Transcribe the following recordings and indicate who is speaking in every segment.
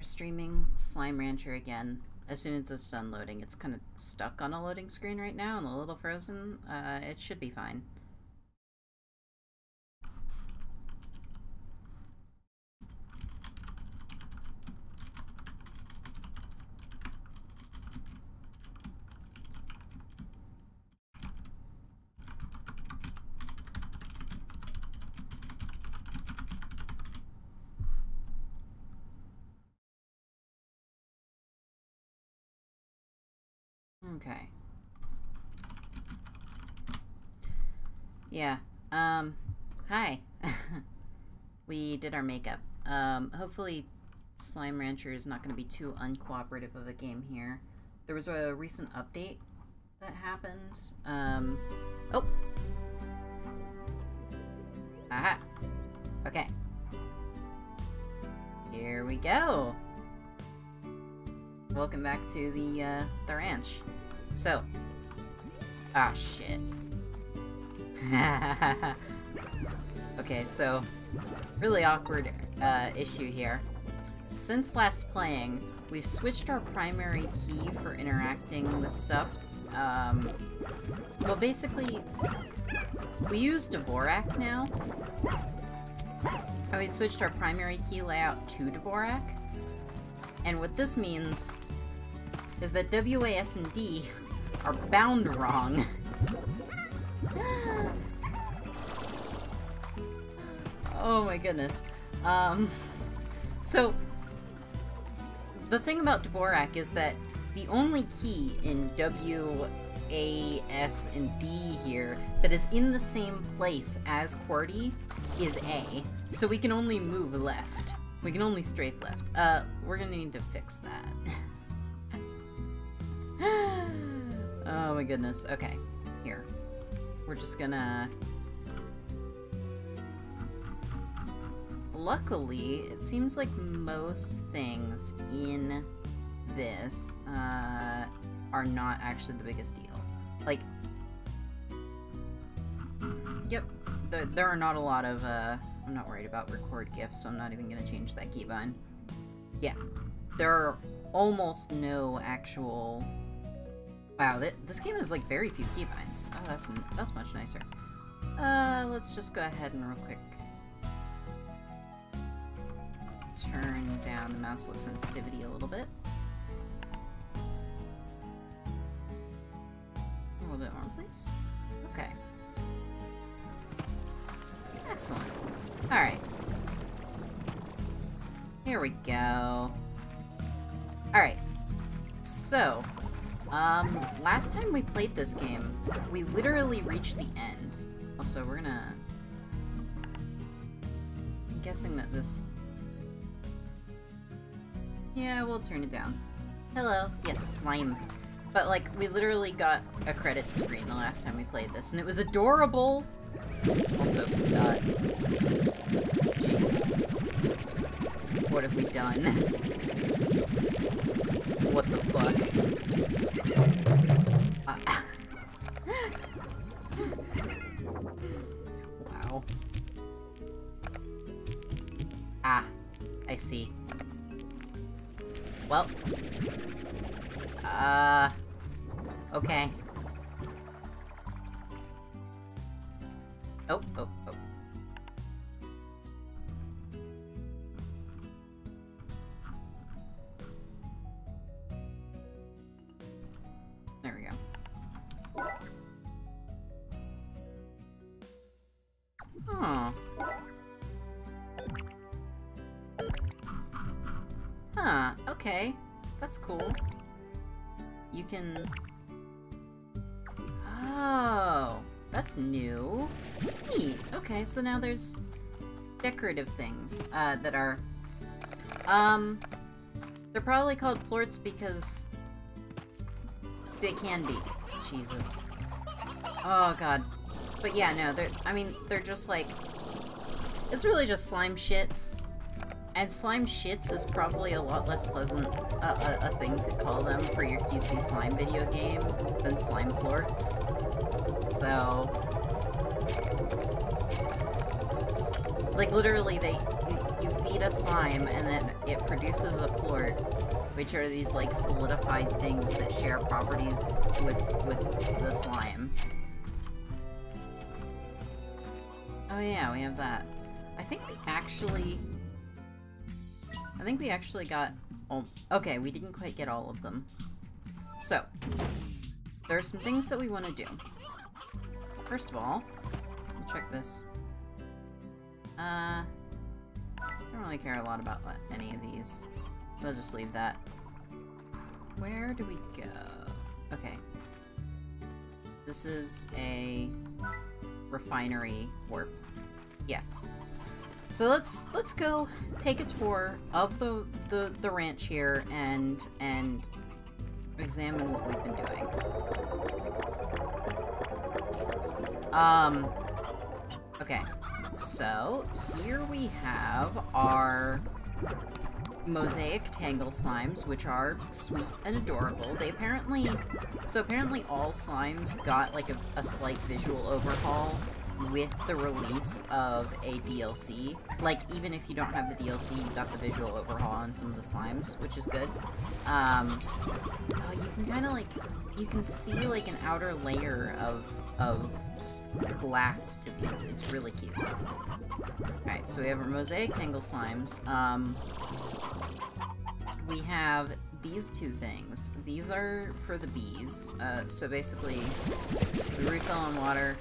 Speaker 1: streaming Slime Rancher again. As soon as it's done loading, it's kind of stuck on a loading screen right now and a little frozen. It should be fine. Okay. Yeah. Hi. We did our makeup. Hopefully Slime Rancher is not going to be too uncooperative of a game here. There was a recent update that happened. Oh! Aha! Okay. Here we go! Welcome back to the ranch. So. Ah, shit. Okay, so. Really awkward issue here. Since last playing, we've switched our primary key for interacting with stuff. Well, basically, we use Dvorak now. And we switched our primary key layout to Dvorak. And what this means is that W, A, S, and D are bound wrong. Oh my goodness. So, the thing about Dvorak is that the only key in W, A, S, and D here that is in the same place as QWERTY is A. So we can only move left. We can only strafe left. We're gonna need to fix that. Oh my goodness. Okay. Here. We're just gonna... Luckily, it seems like most things in this are not actually the biggest deal. Like, yep, there are not a lot of, I'm not worried about record GIF, so I'm not even gonna change that keybind. Yeah, there are almost no actual... Wow, this game has, like, very few keybinds. Oh, that's much nicer. Let's just go ahead and real quick turn down the mouse look sensitivity a little bit. A little bit more, please. Okay. Excellent. Alright. Here we go. Alright. So, last time we played this game, we literally reached the end. Also, we're gonna... I'm guessing that this... Yeah, we'll turn it down. Hello. Yes, slime. But, like, we literally got a credit screen the last time we played this, and it was adorable! Also, Jesus. What have we done? What the fuck? Wow. Ah, I see. Well. Okay. Oh. There we go. Oh. Huh, okay. That's cool. You can... Oh, that's new. Neat. Okay, so now there's decorative things, that are... They're probably called plorts because they can be. Jesus. Oh, God. But yeah, no, they're just like... It's really just slime shits. And slime shits is probably a lot less pleasant a thing to call them for your cutesy slime video game than slime plorts. So... Like, literally, you feed a slime, and then it produces a plort, which are these, like, solidified things that share properties with the slime. Oh yeah, we have that. I think we actually got... Oh, okay, we didn't quite get all of them. So, there are some things that we want to do. First of all, we'll check this. I don't really care a lot about any of these, so I'll just leave that. Where do we go? Okay. This is a refinery warp. Yeah. So let's go take a tour of the ranch here and examine what we've been doing. Jesus. Okay. So here we have our mosaic tangle slimes, which are sweet and adorable. They apparently all slimes got like a slight visual overhaul with the release of a DLC. Like, even if you don't have the DLC, you got the visual overhaul on some of the slimes, which is good. Oh, you can kind of like, you can see like an outer layer of glass to these. It's really cute. Alright, so we have our mosaic tangle slimes. We have these two things. These are for the bees. So basically, we refill on water,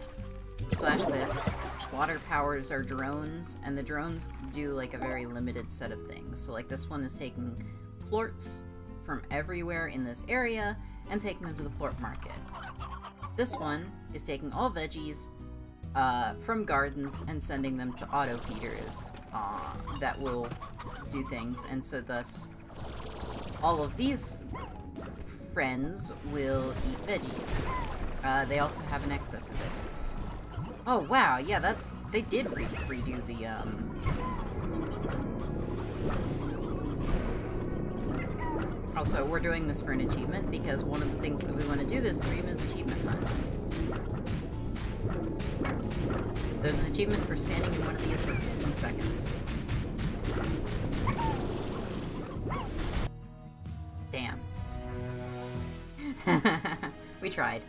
Speaker 1: splash this, water powers our drones, and the drones do like a very limited set of things. So like this one is taking plorts from everywhere in this area and taking them to the plort market. This one is taking all veggies from gardens and sending them to auto feeders that will do things, and so thus all of these friends will eat veggies. They also have an excess of veggies. Oh wow, yeah, they did redo the Also, we're doing this for an achievement because one of the things that we want to do this stream is achievement hunt. There's an achievement for standing in one of these for 15 seconds. Damn. We tried.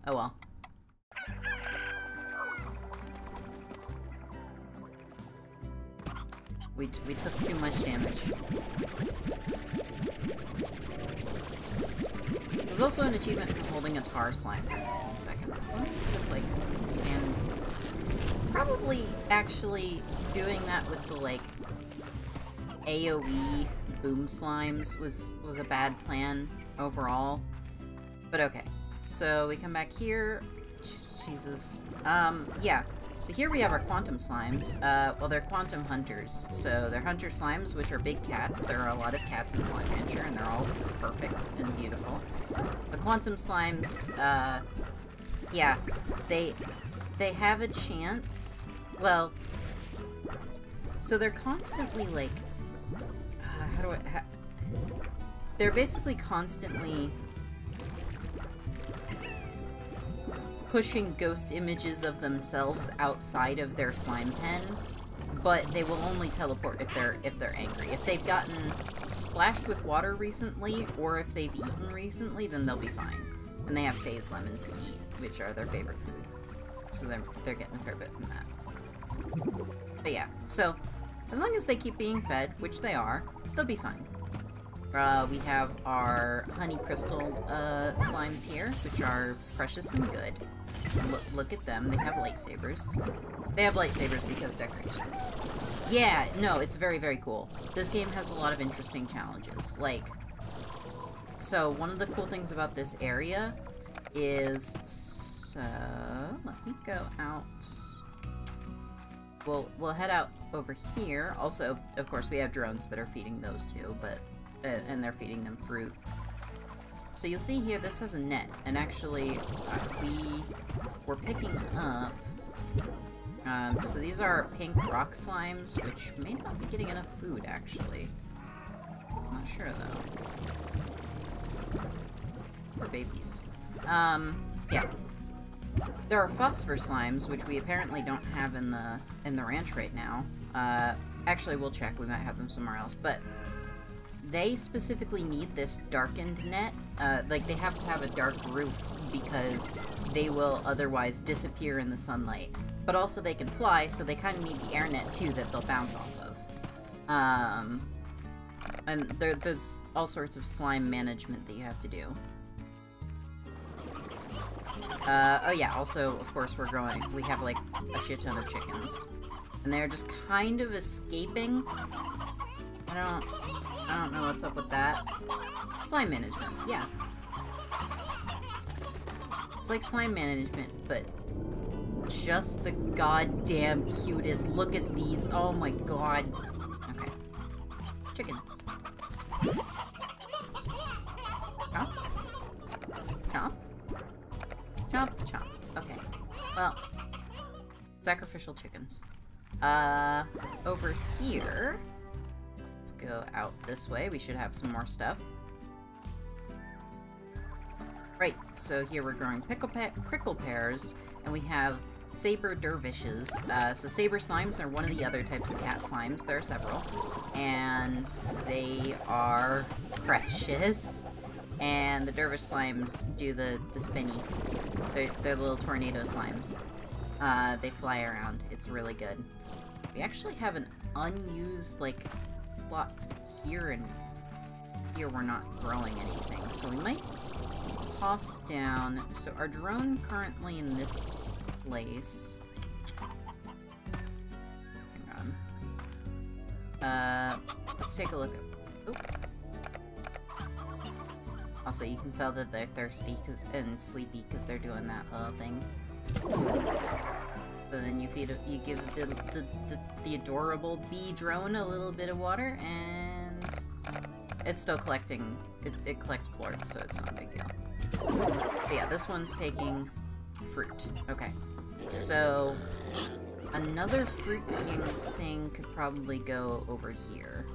Speaker 1: Oh well. We took too much damage. There's also an achievement for holding a tar slime for 15 seconds. Why don't you just, like, stand... Probably actually doing that with the, like, AoE boom slimes was a bad plan overall. But okay. So we come back here. Jesus. Yeah. So here we have our quantum slimes. Well, they're quantum hunters. So they're hunter slimes, which are big cats. There are a lot of cats in Slime Rancher, and they're all perfect and beautiful. The quantum slimes, yeah, they have a chance. Well, so they're constantly, like, they're basically constantly pushing ghost images of themselves outside of their slime pen, but they will only teleport if they're angry. If they've gotten splashed with water recently, or if they've eaten recently, then they'll be fine. And they have phase lemons to eat, which are their favorite food. So they're getting a fair bit from that. But yeah, so as long as they keep being fed, which they are, they'll be fine. We have our honey crystal slimes here, which are precious and good. Look at them, they have lightsabers. They have lightsabers because decorations. Yeah, no, it's very, very cool. This game has a lot of interesting challenges. Like, so one of the cool things about this area is, so, let me go out. We'll head out over here. Also, of course, we have drones that are feeding those too, but and they're feeding them fruit. So you'll see here, this has a net, and actually, we were picking up, so these are pink rock slimes, which may not be getting enough food, actually. I'm not sure, though. Poor babies. Yeah. There are phosphor slimes, which we apparently don't have in the ranch right now. Actually, we'll check. We might have them somewhere else. But they specifically need this darkened net. Like, they have to have a dark roof because they will otherwise disappear in the sunlight. But also they can fly, so they kind of need the air net, too, that they'll bounce off of. And there's all sorts of slime management that you have to do. Oh yeah, also, of course, we have, like, a shit ton of chickens. And they're just kind of escaping. I don't know what's up with that. Slime management, yeah. It's like slime management, but just the goddamn cutest. Look at these. Oh my god. Okay. Chickens. Chomp. Chomp. Chomp, chomp. Okay. Well, sacrificial chickens. Over here, let's go out this way. We should have some more stuff. Right, so here we're growing prickle pears, and we have saber dervishes. So saber slimes are one of the other types of cat slimes. There are several, and they are precious. And the dervish slimes do the spinny. They're little tornado slimes. They fly around. It's really good. We actually have an unused, like, plot here, and here we're not growing anything. So we might toss down. So our drone currently in this place. Hang on. Let's take a look at... Oop. Also, you can tell that they're thirsty and sleepy because they're doing that little thing. But then you give the adorable bee drone a little bit of water, and it's still collecting. It collects plorts, so it's not a big deal. But yeah, this one's taking fruit. Okay, so another fruit-eating thing could probably go over here.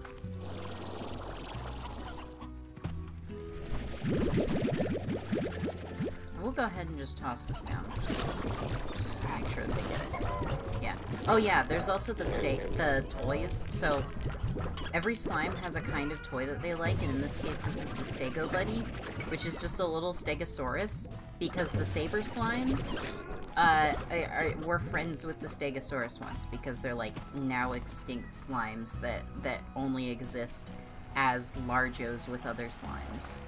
Speaker 1: We'll go ahead and just toss this down just to make sure they get it. Yeah. Oh yeah, there's also the toys. So every slime has a kind of toy that they like, and in this case this is the Stego Buddy, which is just a little Stegosaurus, because the saber slimes were friends with the Stegosaurus once, because they're like now extinct slimes that only exist as Largos with other slimes,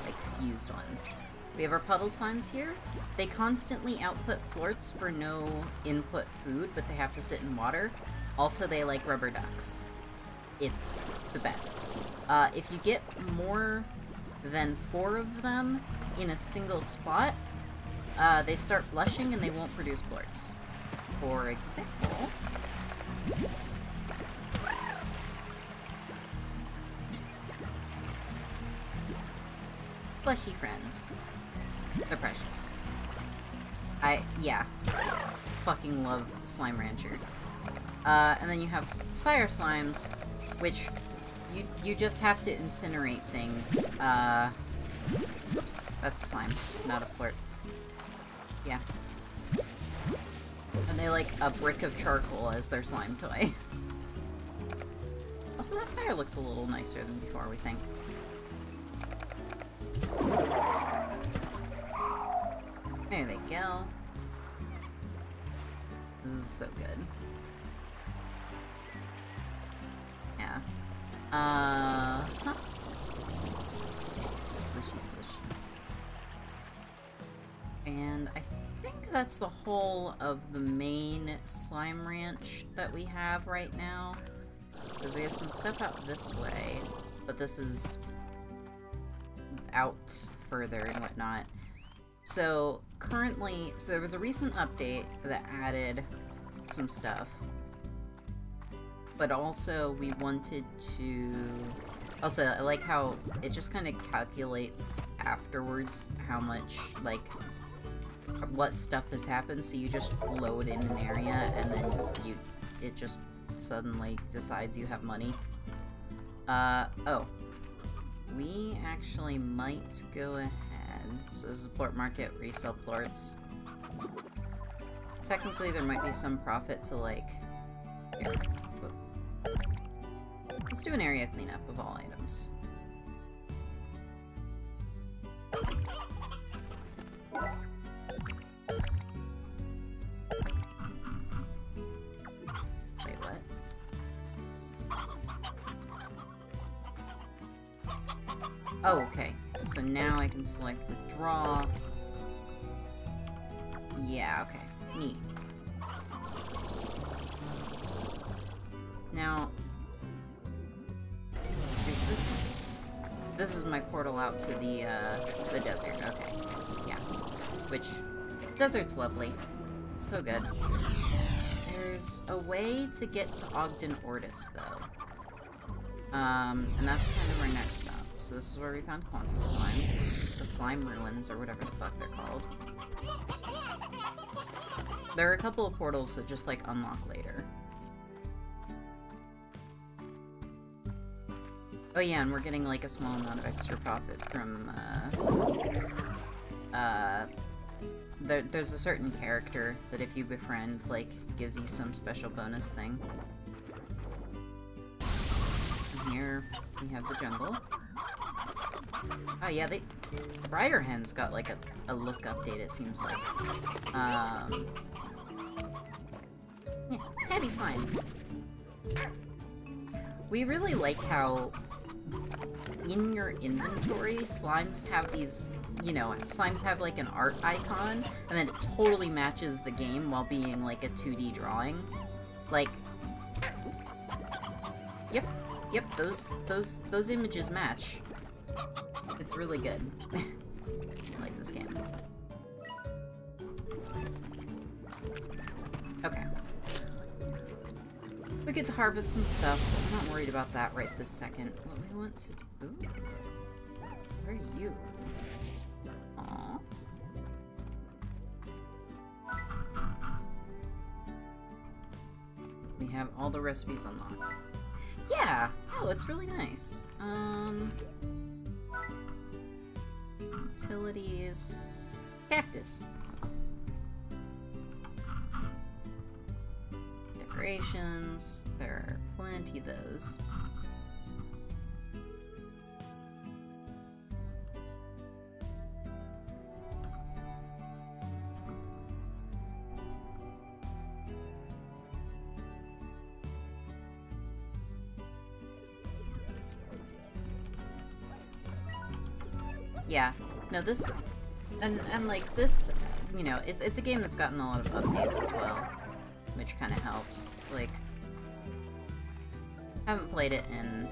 Speaker 1: like fused ones. We have our puddle slimes here. They constantly output plorts for no input food, but they have to sit in water. Also, they like rubber ducks. It's the best. If you get more than 4 of them in a single spot, they start blushing and they won't produce plorts. For example... Fleshy friends. They're precious. Yeah. Fucking love Slime Rancher. And then you have fire slimes, which you just have to incinerate things. Oops, that's a slime, not a plort. Yeah. And they like a brick of charcoal as their slime toy. Also, that fire looks a little nicer than before, we think. There they go. This is so good. Yeah. Huh. Splishy splish. And I think that's the whole of the main slime ranch that we have right now. Because we have some stuff out this way, but this is out further and whatnot. So currently, there was a recent update that added some stuff, but also we wanted to, also I like how it just kind of calculates afterwards how much, like, what stuff has happened, so you just load in an area and then it just suddenly decides you have money. Oh. We actually might go ahead. So this is a plort market, resell plorts. Technically, there might be some profit to, like... Here. Whoop. Let's do an area cleanup of all items. Wait, what? Oh, okay. So now I can select withdraw. Yeah, okay. Neat. Now, is this... This is my portal out to the desert. Okay. Yeah. Which, desert's lovely. It's so good. There's a way to get to Ogden Ortis, though. And that's kind of our next stop. So this is where we found quantum slimes. The slime ruins, or whatever the fuck they're called. There are a couple of portals that just, like, unlock later. Oh yeah, and we're getting, like, a small amount of extra profit from, there's a certain character that if you befriend, like, gives you some special bonus thing. And here, we have the jungle. Oh yeah, Briarhen's got, like, a look update, it seems like. Yeah, Tabby Slime. We really like how in your inventory, slimes have these, you know, slimes have like an art icon, and then it totally matches the game while being like a 2D drawing. Like, yep, those images match. It's really good. I like this game. Okay. We get to harvest some stuff, but I'm not worried about that right this second. What we want to do... Ooh. Where are you? Aww. We have all the recipes unlocked. Yeah! Oh, it's really nice. Utilities... Cactus. Decorations. There are plenty of those. Yeah. No, this... And like, this... You know, it's a game that's gotten a lot of updates as well. Which kind of helps. Like... Haven't played it in...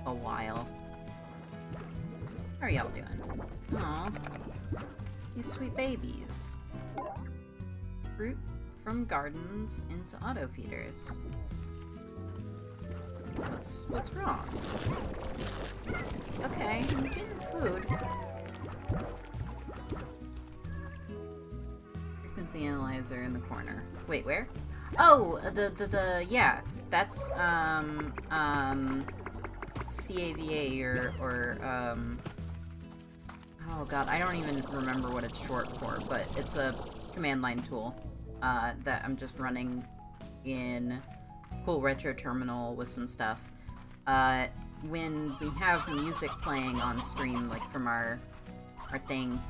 Speaker 1: a while. How are y'all doing? Aw. You sweet babies. Fruit from gardens into auto feeders. What's wrong? Okay, I'm getting food. Frequency analyzer in the corner. Wait, where? Oh, yeah. That's, CAVA or, oh god, I don't even remember what it's short for, but it's a command line tool, that I'm just running in Cool Retro Terminal with some stuff. When we have music playing on stream, like from our thing.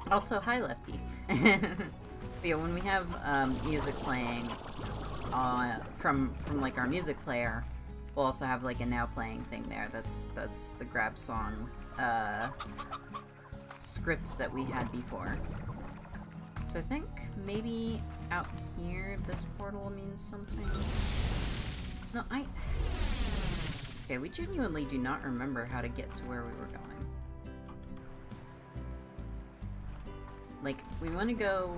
Speaker 1: Also, hi Lefty. But yeah, when we have music playing from like our music player, we'll also have like a now playing thing there. That's the grab song script that we had before. So I think maybe out here this portal means something. No, okay, we genuinely do not remember how to get to where we were going. Like, we want to go,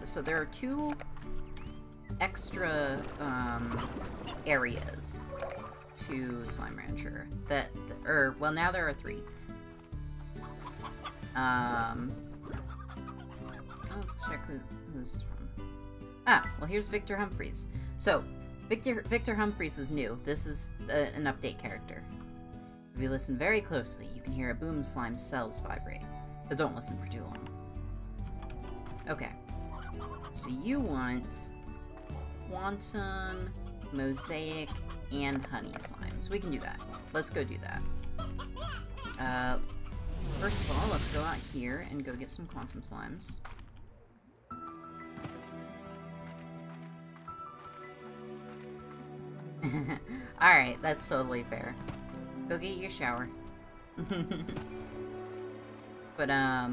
Speaker 1: so there are 2 extra, areas to Slime Rancher well, now there are 3. Let's check who this is from. Ah, well, here's Victor Humphreys. So, Victor Humphreys is new. This is an update character. If you listen very closely, you can hear a boom slime cells vibrate. But don't listen for too long. Okay. So you want Quantum, Mosaic, and Honey Slimes. We can do that. Let's go do that. First of all, let's go out here and go get some Quantum Slimes. Alright, that's totally fair. Go get your shower. But, aha.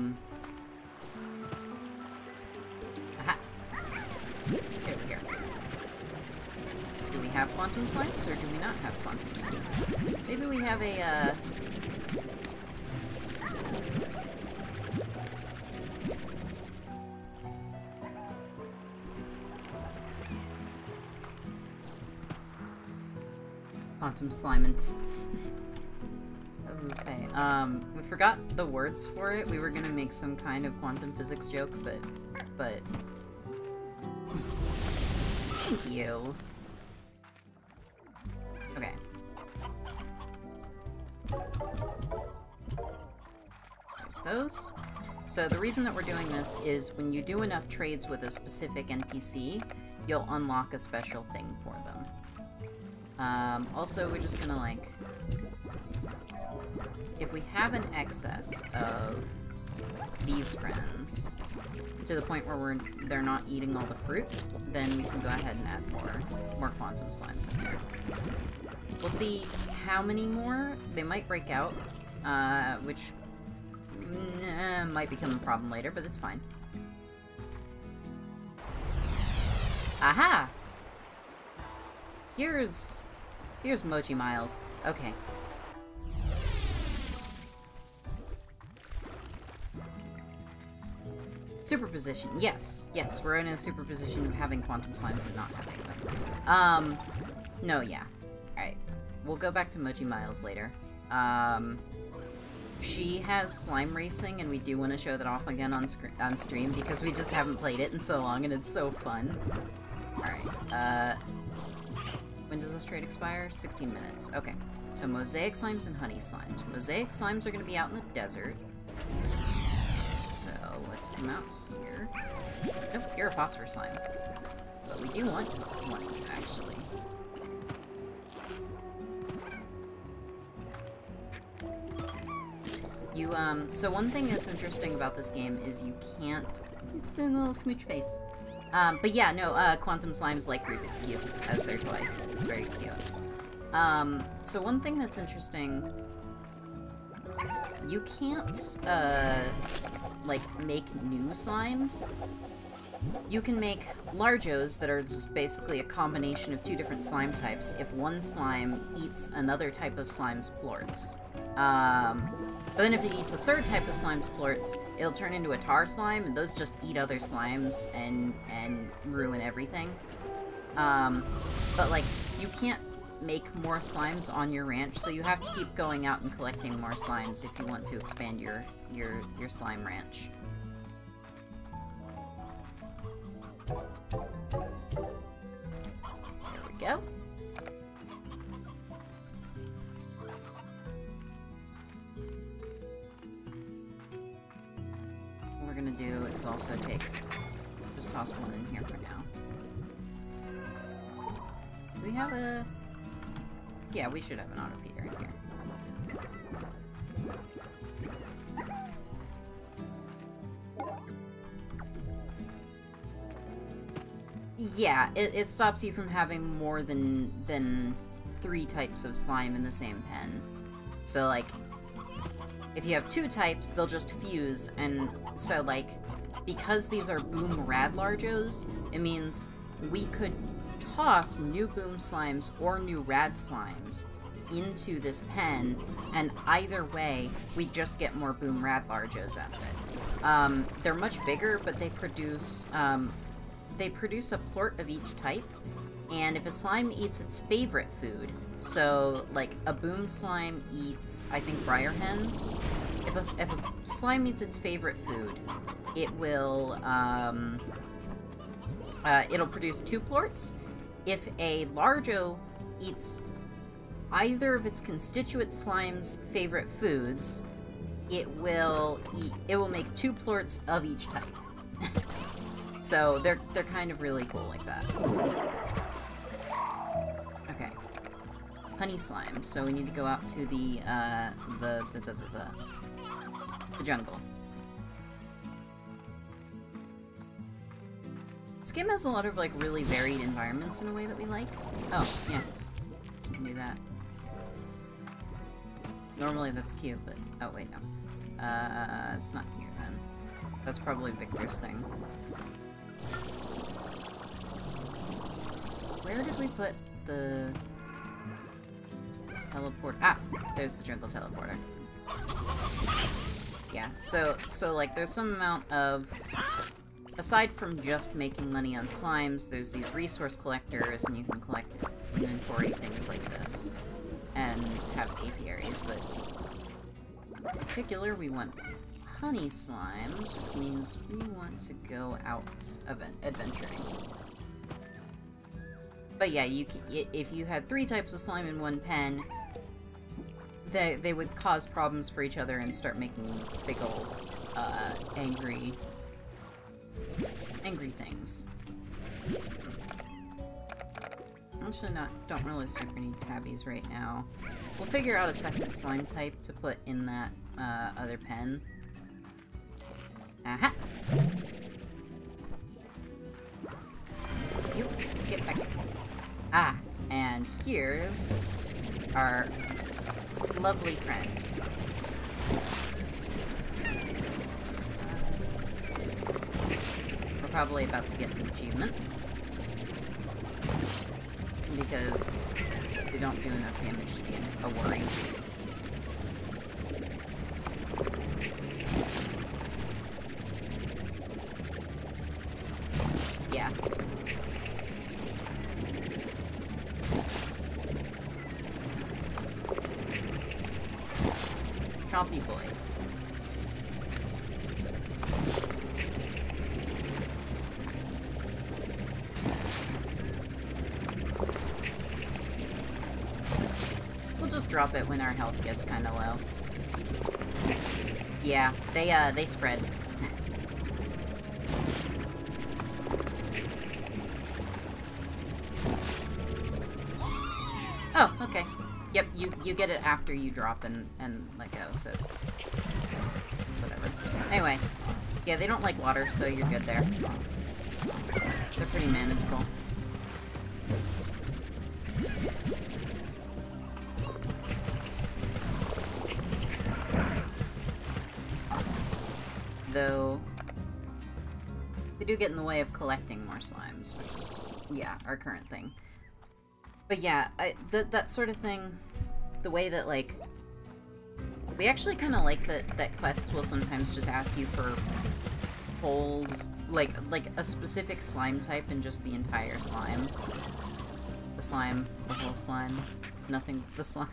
Speaker 1: Get over here. Do we have Quantum Slimes, or do we not have Quantum Slimes? Maybe we have a, Quantum Slimant. I was gonna say, we forgot the words for it. We were gonna make some kind of quantum physics joke, but... Thank you. Okay. There's those. So the reason that we're doing this is when you do enough trades with a specific NPC, you'll unlock a special thing for them. Also, we're just gonna, like... If we have an excess of these friends, to the point where they're not eating all the fruit, then we can go ahead and add more Quantum Slimes in there. We'll see how many more. They might break out, which might become a problem later, but it's fine. Aha! Here's Mochi Miles. Okay. Superposition. Yes. Yes, we're in a superposition of having Quantum Slimes and not having them. No, yeah. Alright. We'll go back to Mochi Miles later. She has Slime Racing, and we do want to show that off again on stream, because we just haven't played it in so long, and it's so fun. Alright, when does this trade expire? 16 minutes. Okay. So Mosaic Slimes and Honey Slimes. Mosaic Slimes are going to be out in the desert. So let's come out here. Nope, you're a Phosphor Slime. But we do want one of you, actually. You, so one thing that's interesting about this game is you can't... It's a little smooch face. But yeah, no, Quantum Slimes like Rubik's Cubes as their toy. It's very cute. So one thing that's interesting... You can't, like, make new slimes. You can make Largos that are just basically a combination of two different slime types if one slime eats another type of slime's plorts. But then if it eats a third type of slime's plorts, it'll turn into a tar slime, and those just eat other slimes and ruin everything. But, like, you can't make more slimes on your ranch, so you have to keep going out and collecting more slimes if you want to expand your slime ranch. There we go. What we're gonna do is also just toss one in here for now. Do we have a... Yeah, we should have an auto feeder in here. Yeah, it stops you from having more than 3 types of slime in the same pen. So, like, if you have 2 types, they'll just fuse, and so, like, because these are Boom Rad Largos, it means we could toss new Boom Slimes or new Rad Slimes into this pen, and either way, we just get more Boom Rad Largos out of it. They're much bigger, but they produce a plort of each type, and if a slime eats its favorite food, so, like, a Boom Slime eats, I think, Briar Hens. If a slime eats its favorite food, it will, it'll produce 2 plorts. If a Largo eats either of its constituent slime's favorite foods, it will make 2 plorts of each type. So they're kind of really cool like that. Okay. Honey slime. So we need to go out to the jungle. This game has a lot of, like, really varied environments in a way that we like. Oh, yeah. We can do that. Normally that's cute, but... Oh, wait, no. It's not here, then. That's probably Victor's thing. Where did we put the... teleport? Ah! There's the jungle teleporter. Yeah, so like, there's some amount of... Aside from just making money on slimes, there's these resource collectors, and you can collect inventory things like this, and have apiaries, but in particular, we want honey slimes, which means we want to go out adventuring. But yeah, if you had 3 types of slime in one pen, they would cause problems for each other and start making big old, angry things. Actually don't really super need tabbies right now. We'll figure out a second slime type to put in that, other pen. Aha! You, get back here. Ah, and here's our lovely friend. We're probably about to get an achievement. Because they don't do enough damage to be a worry. Yeah. Chompy boy. We'll just drop it when our health gets kind of low. Yeah, they spread. Oh, okay. Yep, you get it after you drop and let go, so it's whatever. Anyway, yeah, they don't like water, so you're good there. They're pretty manageable. Though, they do get in the way of collecting more slimes, which is, yeah, our current thing. But yeah, that sort of thing, the way that, like, we actually kind of like that quests will sometimes just ask you for holes, like a specific slime type and just the entire slime. The slime, the whole slime, nothing but the slime.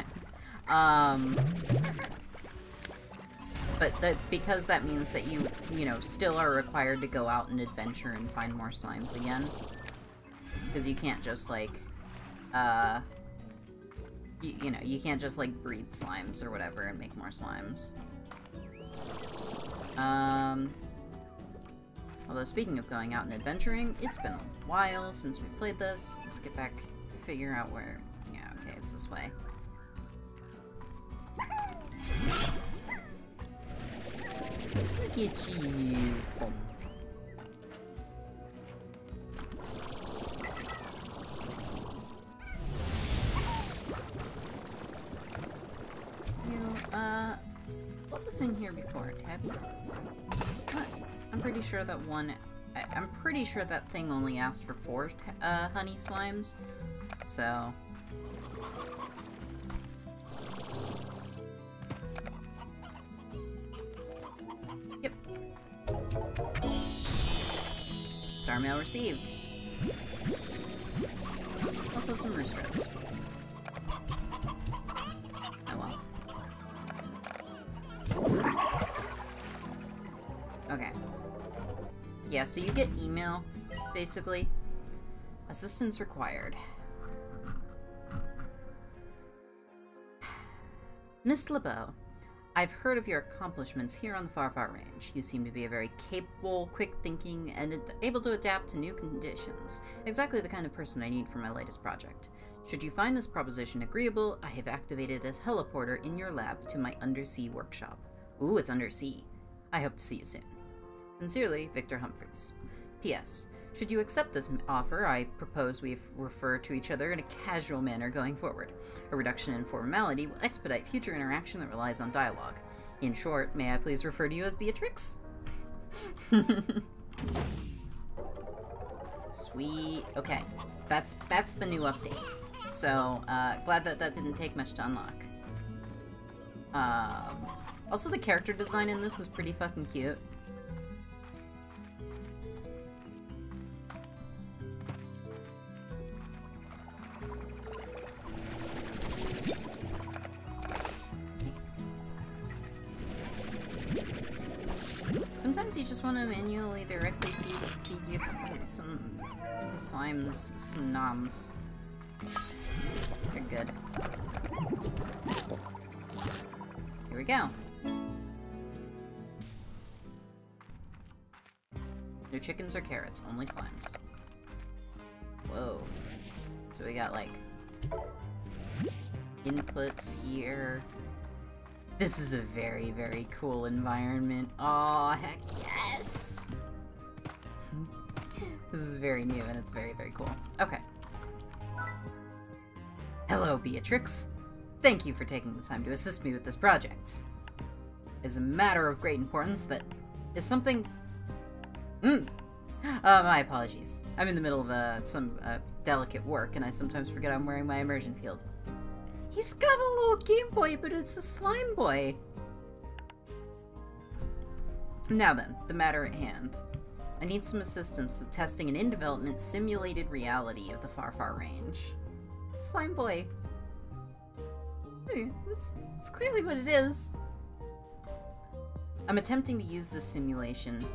Speaker 1: But because that means that you know, still are required to go out and adventure and find more slimes again. Because you can't just, like, you know, you can't just, like, breed slimes or whatever and make more slimes. Although, speaking of going out and adventuring, it's been a while since we played this. Let's get back, figure out where... Yeah, okay, it's this way. Look at you. What was in here before? Tabbies? What? I'm pretty sure that I'm pretty sure that thing only asked for 4 honey slimes, so... Yep. Star mail received. Also some roosters. Oh well. Okay. Yeah, so you get email, basically. Assistance required. Miss LeBeau, I've heard of your accomplishments here on the Far Far Range. You seem to be a very capable, quick-thinking, and able to adapt to new conditions. Exactly the kind of person I need for my latest project. Should you find this proposition agreeable, I have activated a heliporter in your lab to my undersea workshop. Ooh, it's undersea. I hope to see you soon. Sincerely, Victor Humphreys. P.S. Should you accept this offer, I propose we refer to each other in a casual manner going forward. A reduction in formality will expedite future interaction that relies on dialogue. In short, may I please refer to you as Beatrix? Sweet. Okay. That's the new update. So, glad that didn't take much to unlock. Also, the character design in this is pretty fucking cute. Sometimes you just want to manually directly feed you some slimes, some noms. They're good. Here we go. No chickens or carrots, only slimes. Whoa. So we got like inputs here. This is a very, very cool environment. Oh, heck yes! This is very new and it's very, very cool. Okay. Hello, Beatrix. Thank you for taking the time to assist me with this project. It's a matter of great importance that is something... my apologies. I'm in the middle of some delicate work and I sometimes forget I'm wearing my immersion field. He's got a little Game Boy, but it's a slime boy. Now then, the matter at hand. I need some assistance with testing an in-development simulated reality of the Far Far Range. Slime boy. It's clearly what it is. I'm attempting to use this simulation.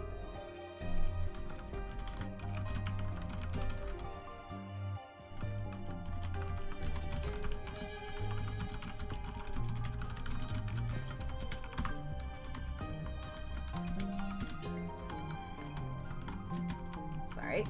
Speaker 1: Sorry.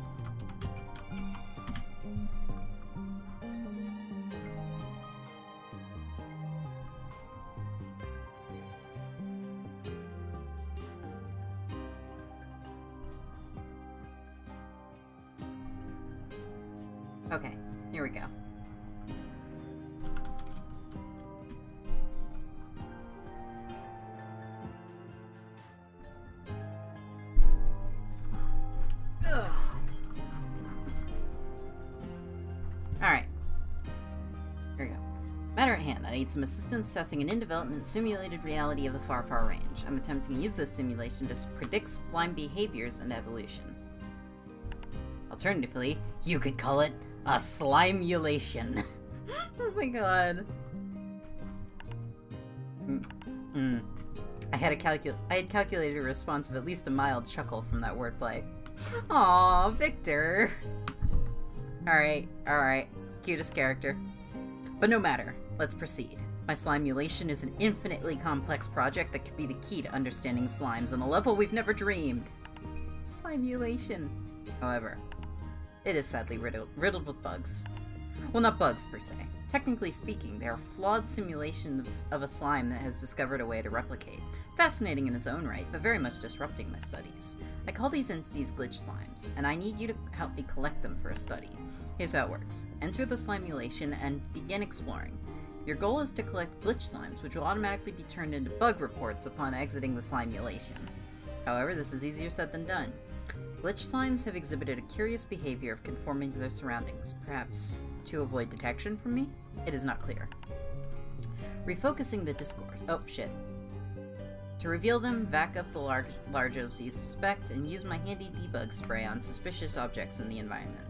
Speaker 1: Okay, here we go. Alright. Here we go. Matter at hand. I need some assistance testing an in-development simulated reality of the Far Far Range. I'm attempting to use this simulation to predict slime behaviors and evolution. Alternatively, you could call it a slimulation. Oh my god. I had calculated a response of at least a mild chuckle from that wordplay. Aw, Victor. Alright. Cutest character. But no matter. Let's proceed. My slimulation is an infinitely complex project that could be the key to understanding slimes on a level we've never dreamed. Slimulation. However, it is sadly riddled with bugs. Well, not bugs per se. Technically speaking, they are flawed simulations of a slime that has discovered a way to replicate. Fascinating in its own right, but very much disrupting my studies. I call these entities glitch slimes, and I need you to help me collect them for a study. Here's how it works. Enter the slimulation and begin exploring. Your goal is to collect glitch slimes, which will automatically be turned into bug reports upon exiting the slimulation. However, this is easier said than done. Glitch slimes have exhibited a curious behavior of conforming to their surroundings, perhaps to avoid detection from me? It is not clear. Refocusing the discourse. Oh, shit. To reveal them, vac up the larges you suspect, and use my handy debug spray on suspicious objects in the environment.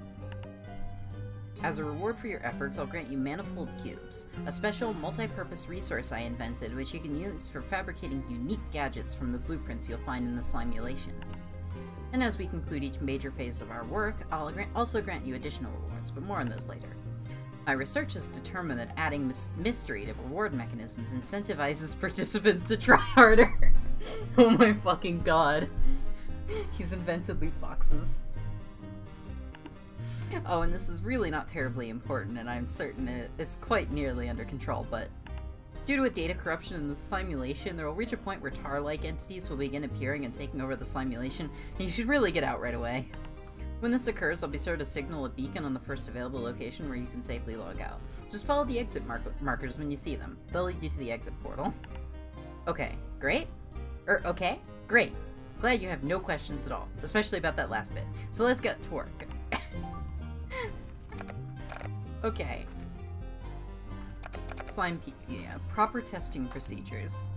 Speaker 1: As a reward for your efforts, I'll grant you Manifold Cubes, a special multi-purpose resource I invented which you can use for fabricating unique gadgets from the blueprints you'll find in the slimulation. And as we conclude each major phase of our work, I'll also grant you additional rewards, but more on those later. My research has determined that adding mystery to reward mechanisms incentivizes participants to try harder. Oh my fucking god. He's invented loot boxes. Oh, and this is really not terribly important, and I'm certain it's quite nearly under control, but due to a data corruption in the simulation, there will reach a point where tar-like entities will begin appearing and taking over the simulation, and you should really get out right away. When this occurs, I'll be sure to signal a beacon on the first available location where you can safely log out. Just follow the exit markers when you see them. They'll lead you to the exit portal. Okay, great. Okay, great. Glad you have no questions at all, especially about that last bit. So let's get to work. Okay. Slime yeah, proper testing procedures.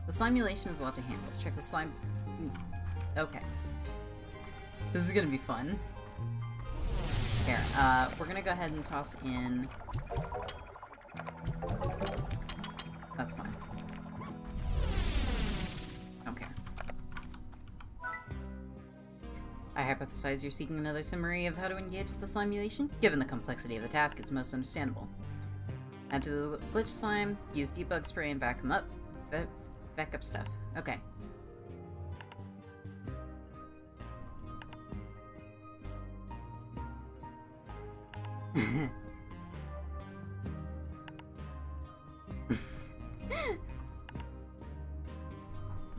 Speaker 1: The simulation is a lot to handle. Check the slime... Okay. This is gonna be fun. Here, we're gonna go ahead and toss in... That's fine. Don't care. I hypothesize you're seeking another summary of how to engage the simulation? Given the complexity of the task, it's most understandable. Add to the glitch slime, use debug spray and back them up. Back up stuff. Okay.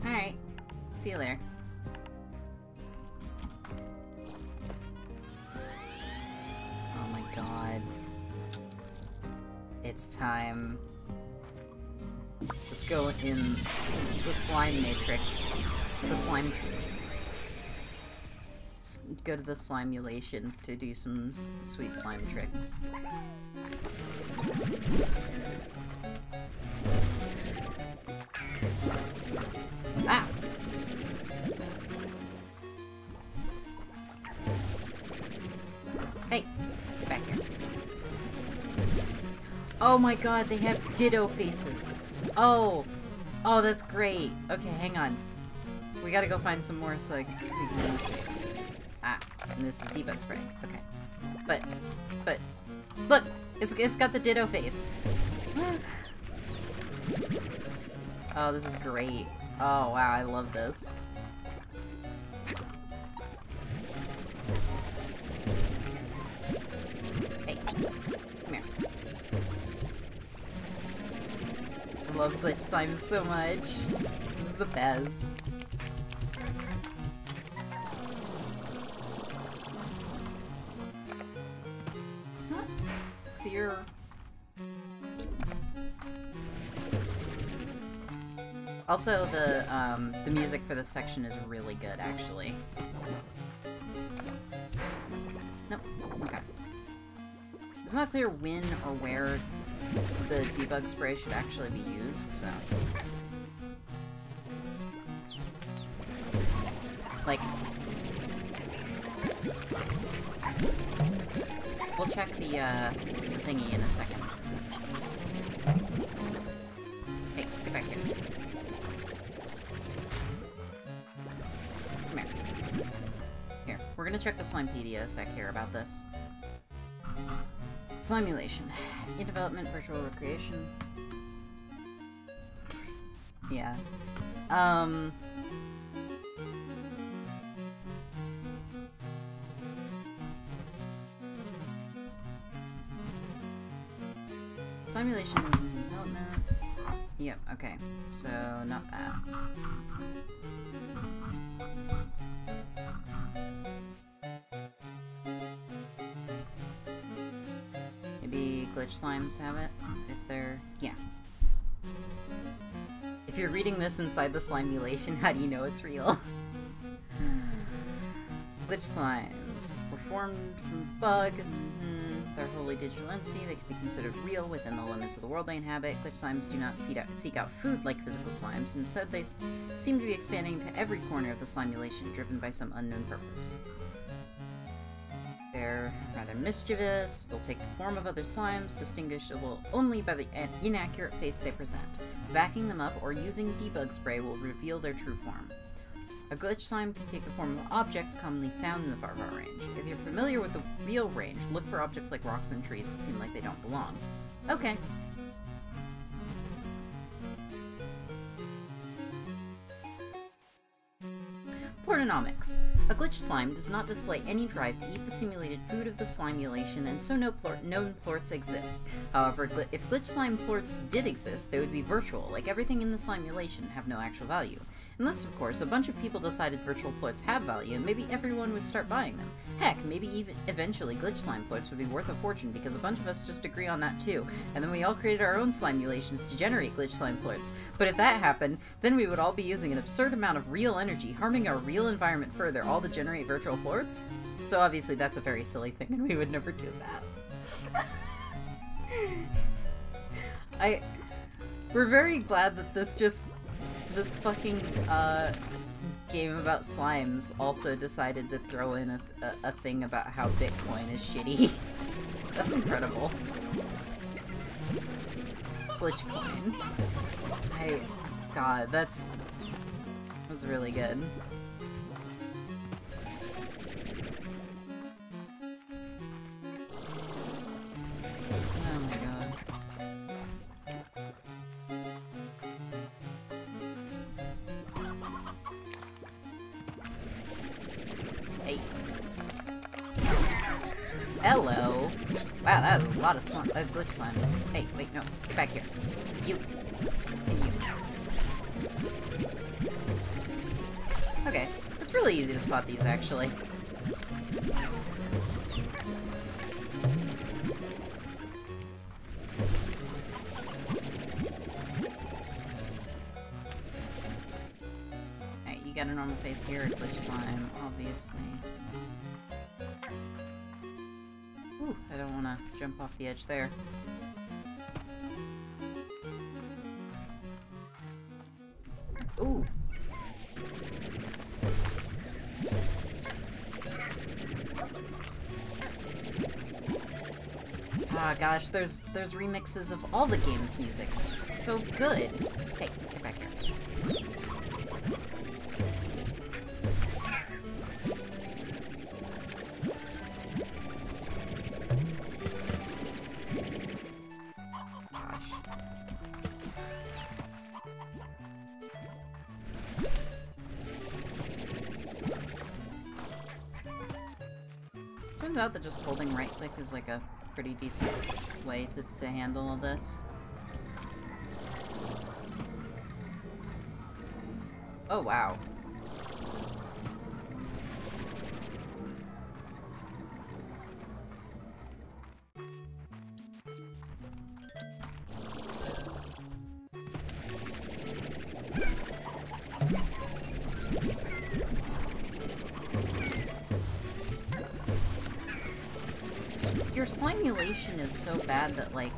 Speaker 1: Alright. See you later. Oh my god. It's time. Let's go in the slime matrix. The slime tricks. Let's go to the slimulation to do some sweet slime tricks. Ah! Hey! Get back here. Oh my god, they have ditto faces. Oh! Oh, that's great. Okay, hang on. We gotta go find some more so I can demonstrate. Ah, and this is debug spray. Okay. But, look! It's got the ditto face. Oh, this is great. Oh, wow, I love this. Hey, come here. I love glitch slime so much. This is the best. It's not clear. Also, the music for this section is really good, actually. Nope. Okay. It's not clear when or where the debug spray should actually be used, so... Like... We'll check the thingy in a second. Hey, get back here. Come here. Here, we're gonna check the Slimepedia a sec here about this. Slimulation. In development, virtual recreation. Yeah. Simulation is in development. Yep, okay. So, not that. Maybe glitch slimes have it? If they're... yeah. If you're reading this inside the slimulation, how do you know it's real? Glitch slimes were formed from bug. They're wholly digital entity. They can be considered real within the limits of the world they inhabit. Glitch slimes do not seek out food like physical slimes. Instead, they seem to be expanding to every corner of the simulation, driven by some unknown purpose. They're rather mischievous. They'll take the form of other slimes, distinguishable only by the inaccurate face they present. Backing them up or using debug spray will reveal their true form. A glitch slime can take the form of objects commonly found in the far range. If you're familiar with the real range, look for objects like rocks and trees that seem like they don't belong. Okay. Plortonomics. A glitch slime does not display any drive to eat the simulated food of the slimulation, and so no known plorts exist. However, if glitch slime plorts did exist, they would be virtual, like everything in the slimulation, have no actual value. Unless, of course, a bunch of people decided virtual plorts have value, and maybe everyone would start buying them. Heck, maybe even eventually glitch slime plorts would be worth a fortune, because a bunch of us just agree on that too, and then we all created our own slimulations to generate glitch slime plorts. But if that happened, then we would all be using an absurd amount of real energy, harming our real environment further, all to generate virtual plorts? So obviously that's a very silly thing, and we would never do that. We're very glad that this fucking, game about slimes also decided to throw in a thing about how Bitcoin is shitty. That's incredible. Glitchcoin. God, that's really good. Oh my god. Hey. Hello. Wow, that was a lot of glitch slimes. Hey, wait, no. Get back here. You. And you. Okay. It's really easy to spot these, actually. Alright, you got a normal face here, a glitch slime, obviously. Ooh, I don't want to jump off the edge there. Ooh. Ah, gosh, there's remixes of all the game's music. It's so good. Hey, get back here. Turns out that just holding right click is like a pretty decent way to handle all this. Oh wow. Your slimulation is so bad that, like...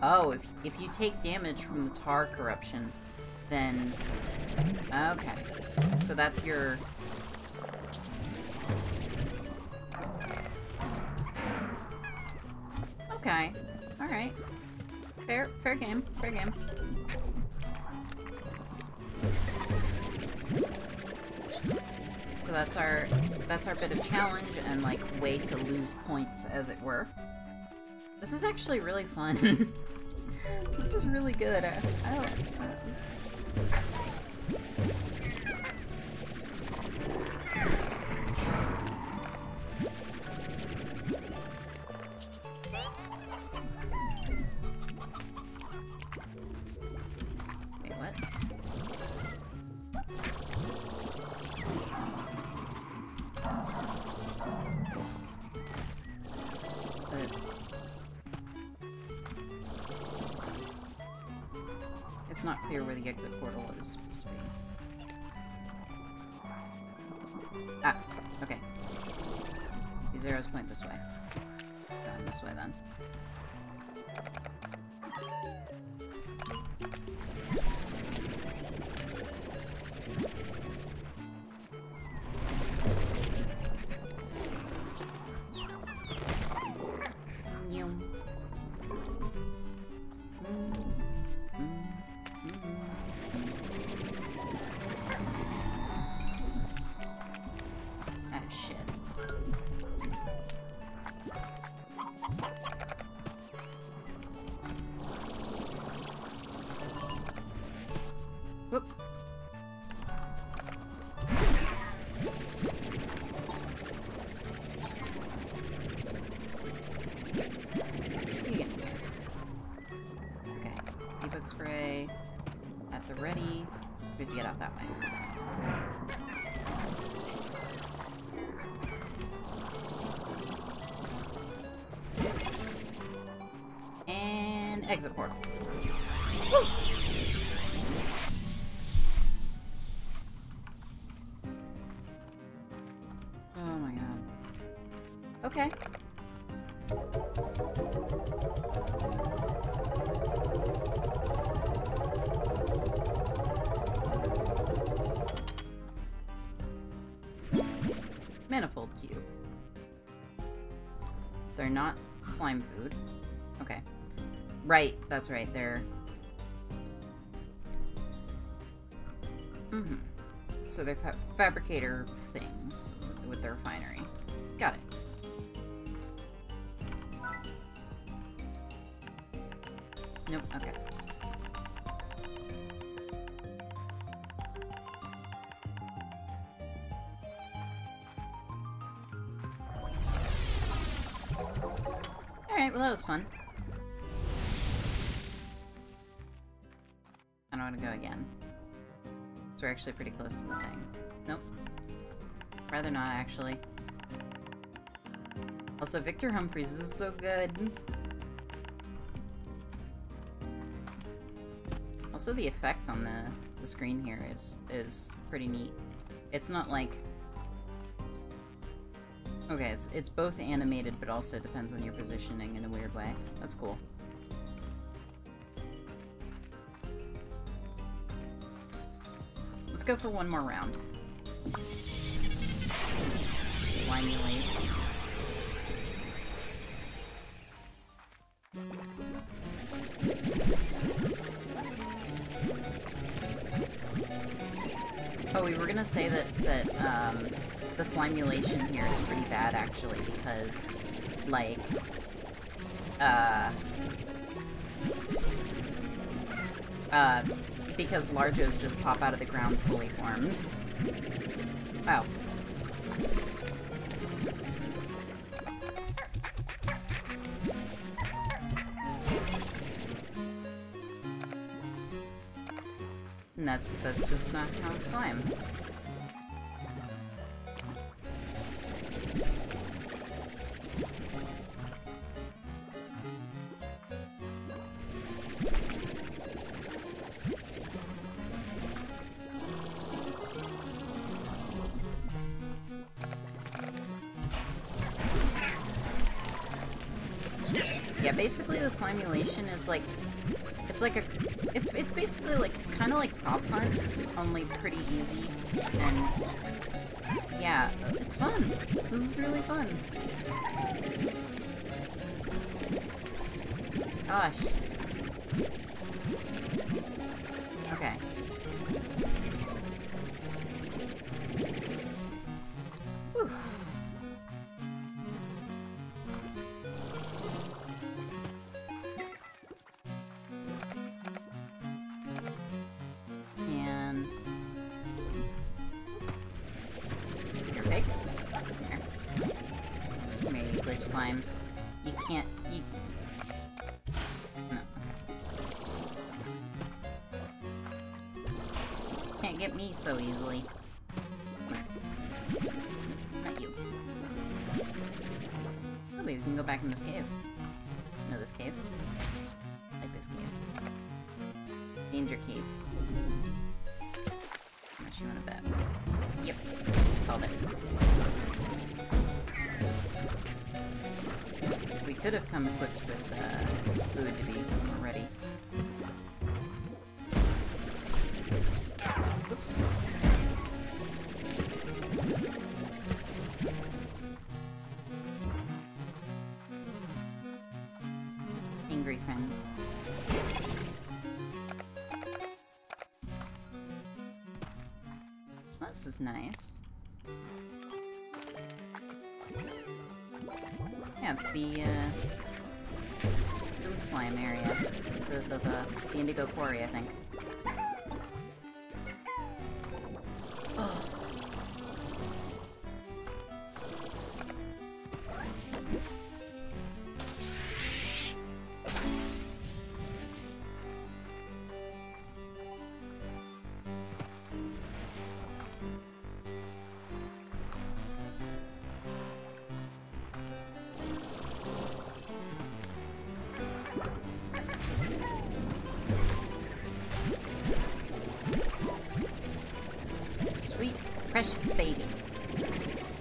Speaker 1: Oh, if you take damage from the tar corruption, then... Okay. So that's your... Okay. Alright. Fair game. Fair game. So that's our bit of challenge and, like, way to lose points, as it were. This is actually really fun. This is really good. I don't... Wait, what? It's not clear where the exit portal is supposed to be. Ah, okay. These arrows point this way. Going this way then. exit portal. Woo! Oh my god. Okay. Manifold cube. They're not slime food. Okay. Right, that's right, they're... Mm-hmm. So they're fabricator things with the refinery. Got it. Nope, okay. Alright, well that was fun. I don't want to go again. So we're actually pretty close to the thing. Nope. Rather not, actually. Also, Victor Humphreys is so good. Also, the effect on the screen here is pretty neat. It's not like... Okay, it's both animated, but also depends on your positioning in a weird way. That's cool. Let's go for one more round. Slimy Lake. Oh, we were gonna say that the slimulation here is pretty bad, actually, because, like, because Largos just pop out of the ground fully formed. Wow. And that's just not how slime. Yeah, basically the slimulation is like, it's like it's basically like, kind of like Prop Hunt, only pretty easy, and yeah, it's fun. This is really fun. Gosh. Okay. Whew. And you're big. Here. Come here, you glitch slimes. You can't. You. No. Okay. Can't get me so easily. Not you. Oh, we can go back in this cave. No, this cave. Like this cave. Danger cave. How much you wanna bet? Yep. Called it. We could have come equipped with food to be more ready. Oops. Angry friends. Well, this is nice. Yeah, it's the Doom Slime area. The Indigo Quarry, I think. Oh.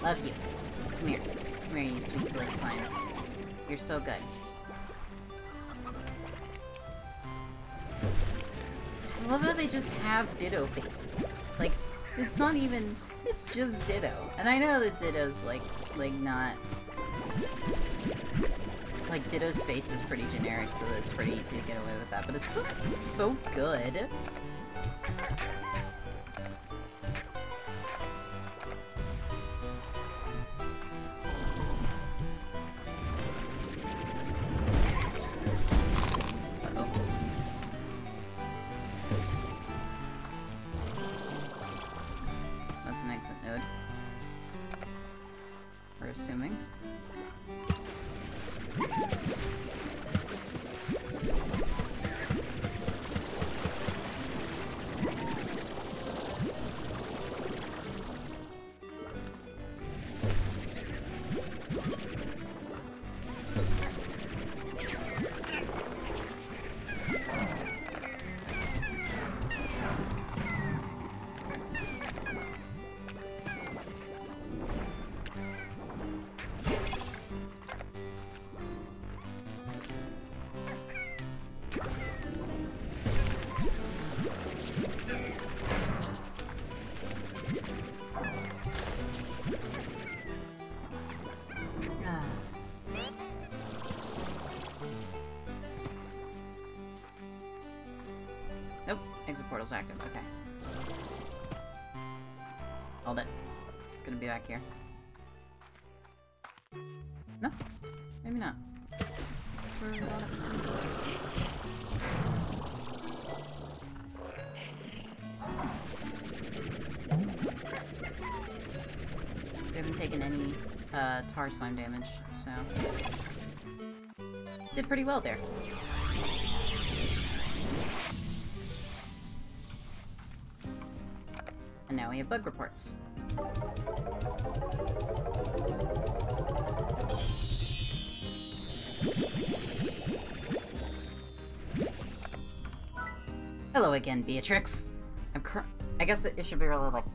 Speaker 1: Love you. Come here. Come here, you sweet glitch slimes. You're so good. I love how they just have Ditto faces. Like, it's not even... It's just Ditto. And I know that Ditto's, like not... Like, Ditto's face is pretty generic, so it's pretty easy to get away with that. But it's so good. Assuming. Nope, exit portal's active, okay. Hold it. It's gonna be back here. No, maybe not. Is this where we thought it was gonna be? We haven't taken any tar slime damage, so did pretty well there. And now we have bug reports. Hello again, Beatrix. I guess it should be really like,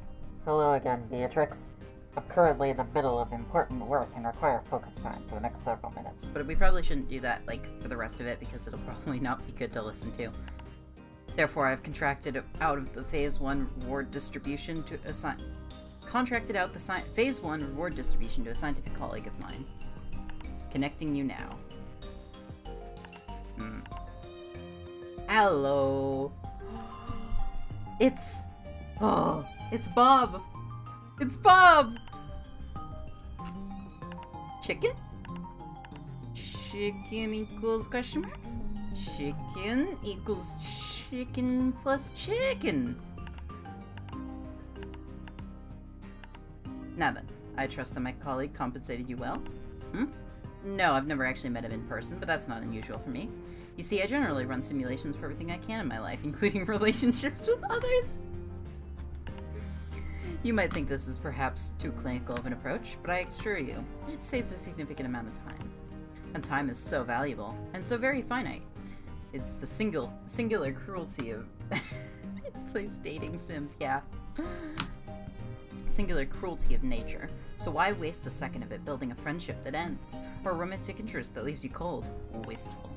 Speaker 1: hello again, Beatrix. I'm currently in the middle of important work and require focus time for the next several minutes. But we probably shouldn't do that, like, for the rest of it, because it'll probably not be good to listen to. Therefore, I've contracted out of the Phase 1 reward distribution to assign... Contracted out the Phase 1 reward distribution to a scientific colleague of mine. Connecting you now. Hello! It's Bob! It's Bob! Chicken? Chicken equals question mark? Chicken equals chicken plus chicken. Now then, I trust that my colleague compensated you well? No, I've never actually met him in person, but that's not unusual for me. You see, I generally run simulations for everything I can in my life, including relationships with others. You might think this is perhaps too clinical of an approach, but I assure you, it saves a significant amount of time. And time is so valuable, and so very finite. It's the singular cruelty of... Plays dating sims, yeah. Singular cruelty of nature. So why waste a second of it building a friendship that ends, or a romantic interest that leaves you cold or wasteful?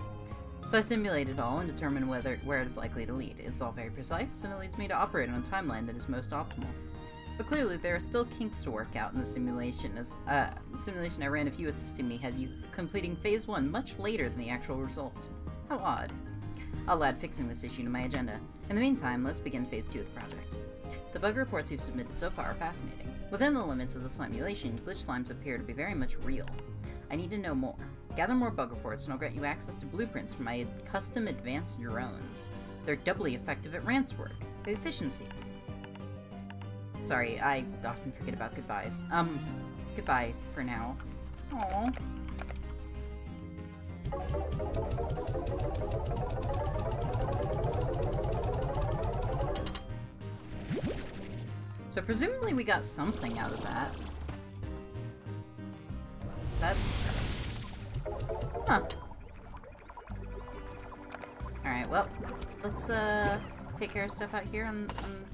Speaker 1: So I simulate it all and determine where it is likely to lead. It's all very precise, and it leads me to operate on a timeline that is most optimal. But clearly, there are still kinks to work out in the simulation, as the simulation I ran of you assisting me had you completing Phase 1 much later than the actual result. How odd. I'll add fixing this issue to my agenda. In the meantime, let's begin Phase 2 of the project. The bug reports you've submitted so far are fascinating. Within the limits of the simulation, glitch slimes appear to be very much real. I need to know more. Gather more bug reports and I'll grant you access to blueprints for my custom advanced drones. They're doubly effective at rance work. Efficiency. Sorry, I often forget about goodbyes. Goodbye for now. Aww. So presumably we got something out of that. Huh. Alright, well, let's take care of stuff out here on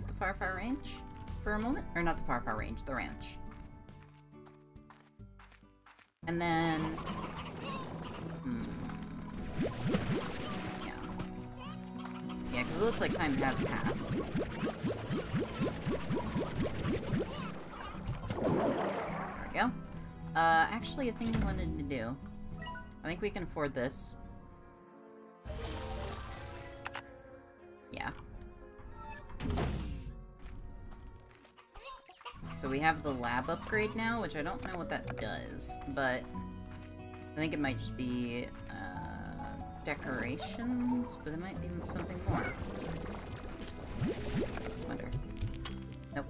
Speaker 1: the Far Range for a moment. Or not the Far Range, the ranch. And then... Yeah. Yeah, because it looks like time has passed. There we go. Actually, a thing I wanted to do. I think we can afford this. Yeah. So we have the lab upgrade now, which I don't know what that does, but I think it might just be decorations, but it might be something more. Wonder. Nope.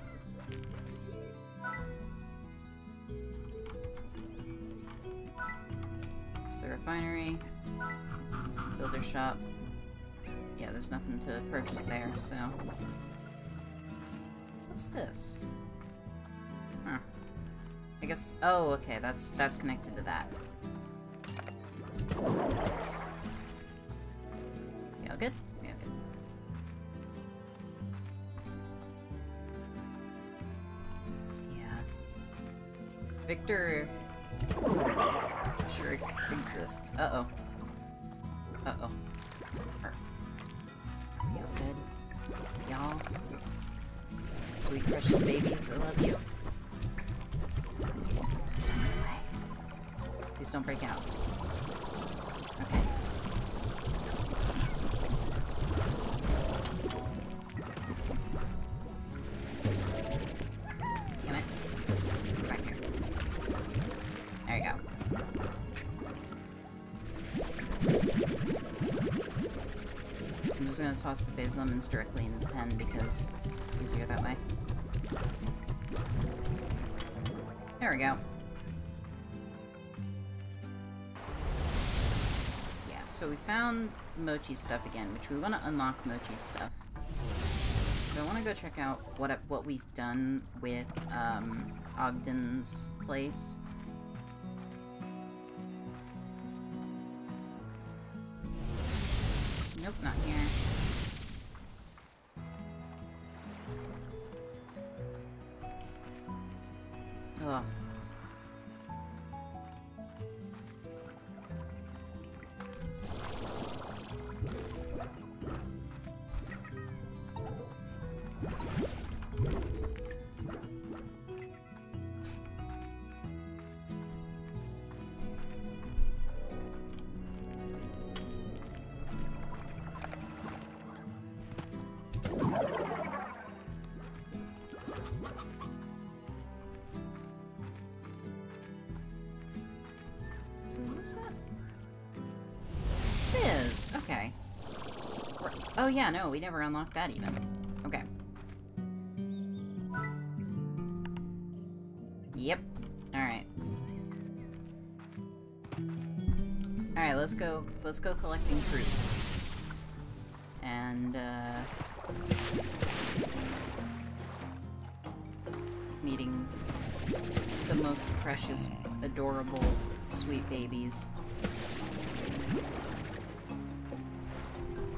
Speaker 1: It's the refinery. Builder shop. Yeah, there's nothing to purchase there, so... What's this? Huh. I guess... Oh, okay, that's connected to that. Yeah, good? Yeah, good. Yeah. Victor... sure exists. Uh-oh. Uh-oh. Y'all good? Y'all? Sweet, precious babies, I love you. Please don't run away. Please don't break out. Okay. Damn it. Get back here. There you go. I'm just gonna toss the phase lemons directly in the pen because it's easier that way. There we go. Yeah, so we found Mochi stuff again, which we want to unlock Mochi stuff. So I want to go check out what we've done with Ogden's place. Nope, not here. Ugh. So is this it? It is! Okay. Oh yeah, no, we never unlocked that even. Okay. Yep. Alright. Alright, let's go collecting fruit. And, meeting the most precious, adorable, sweet babies.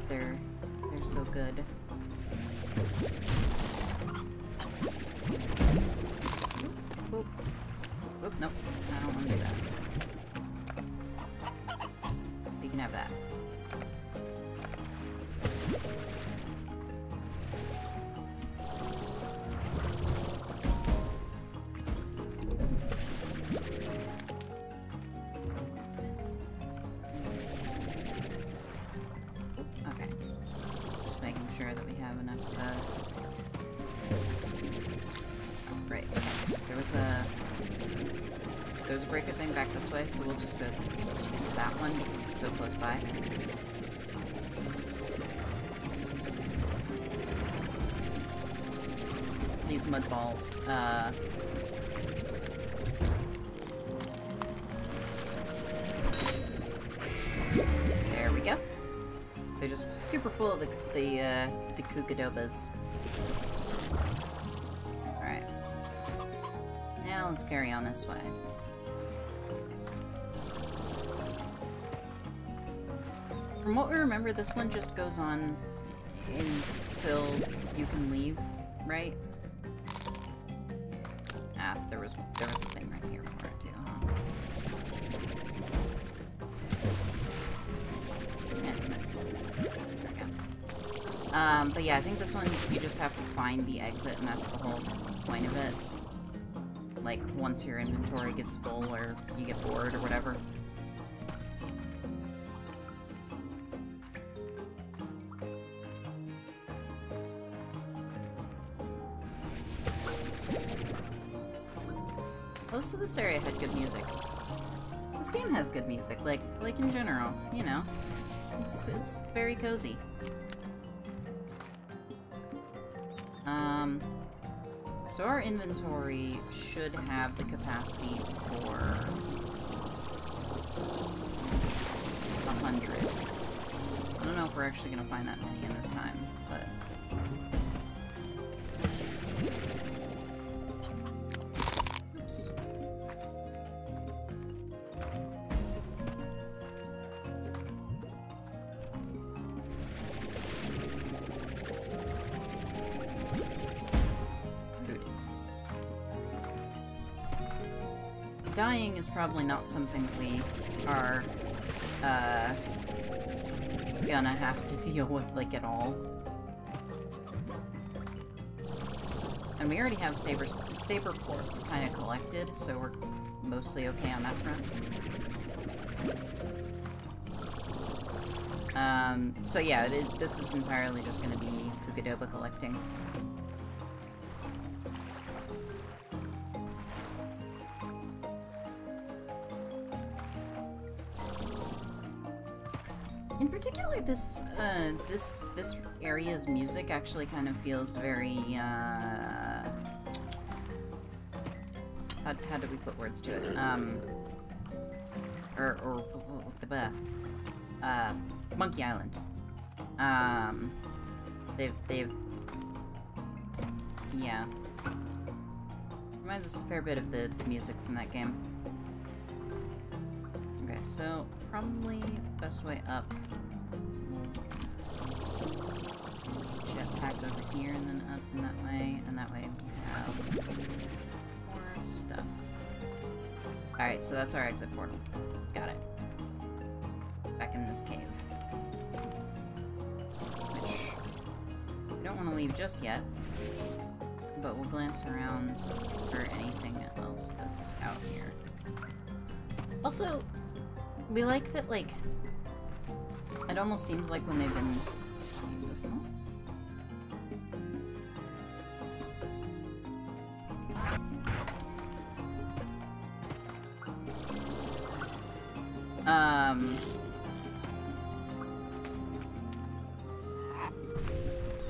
Speaker 1: They're so good. Oop. Oop, nope. I don't want to do that. You can have that. Okay. Just making sure that we have enough, Oh, great. There was a breaker thing back this way, so we'll just go to that one because it's so close by. These mud balls, there we go. They're just super full of the Kukadobas. Alright. Now let's carry on this way. From what we remember, this one just goes on until you can leave, right? Ah, there was a thing right here for it too, huh? But yeah, I think this one, you just have to find the exit, and that's the whole point of it. Like, once your inventory gets full, or you get bored, or whatever. Most of this area had good music. This game has good music, like in general, you know. It's very cozy. So our inventory should have the capacity for 100. I don't know if we're actually gonna find that many in this time, but... Oops. Dying is probably not something that we are, gonna have to deal with, like, at all. And we already have saber quartz kind of collected, so we're mostly okay on that front. So yeah, this is entirely just gonna be Kukadoba collecting. In particular, this area's music actually kind of feels very, how do we put words to it? Monkey Island. Yeah. Reminds us a fair bit of the music from that game. Okay, so probably best way up. Jetpack over here and then up in that way, and that way we have more stuff. Alright, so that's our exit portal. Got it. Back in this cave. Which we don't want to leave just yet, but we'll glance around for anything else that's out here. Also, we like that, like, it almost seems like when they've been... Let's use this one.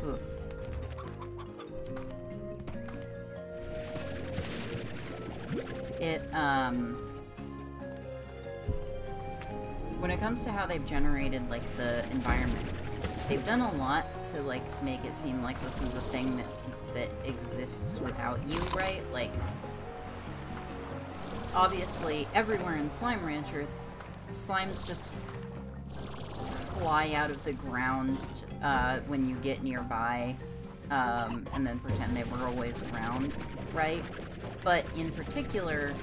Speaker 1: Ooh. When it comes to how they've generated, like, the environment, they've done a lot to, like, make it seem like this is a thing that exists without you, right? Like, obviously, everywhere in Slime Rancher, slimes just fly out of the ground when you get nearby, and then pretend they were always around, right? But in particular,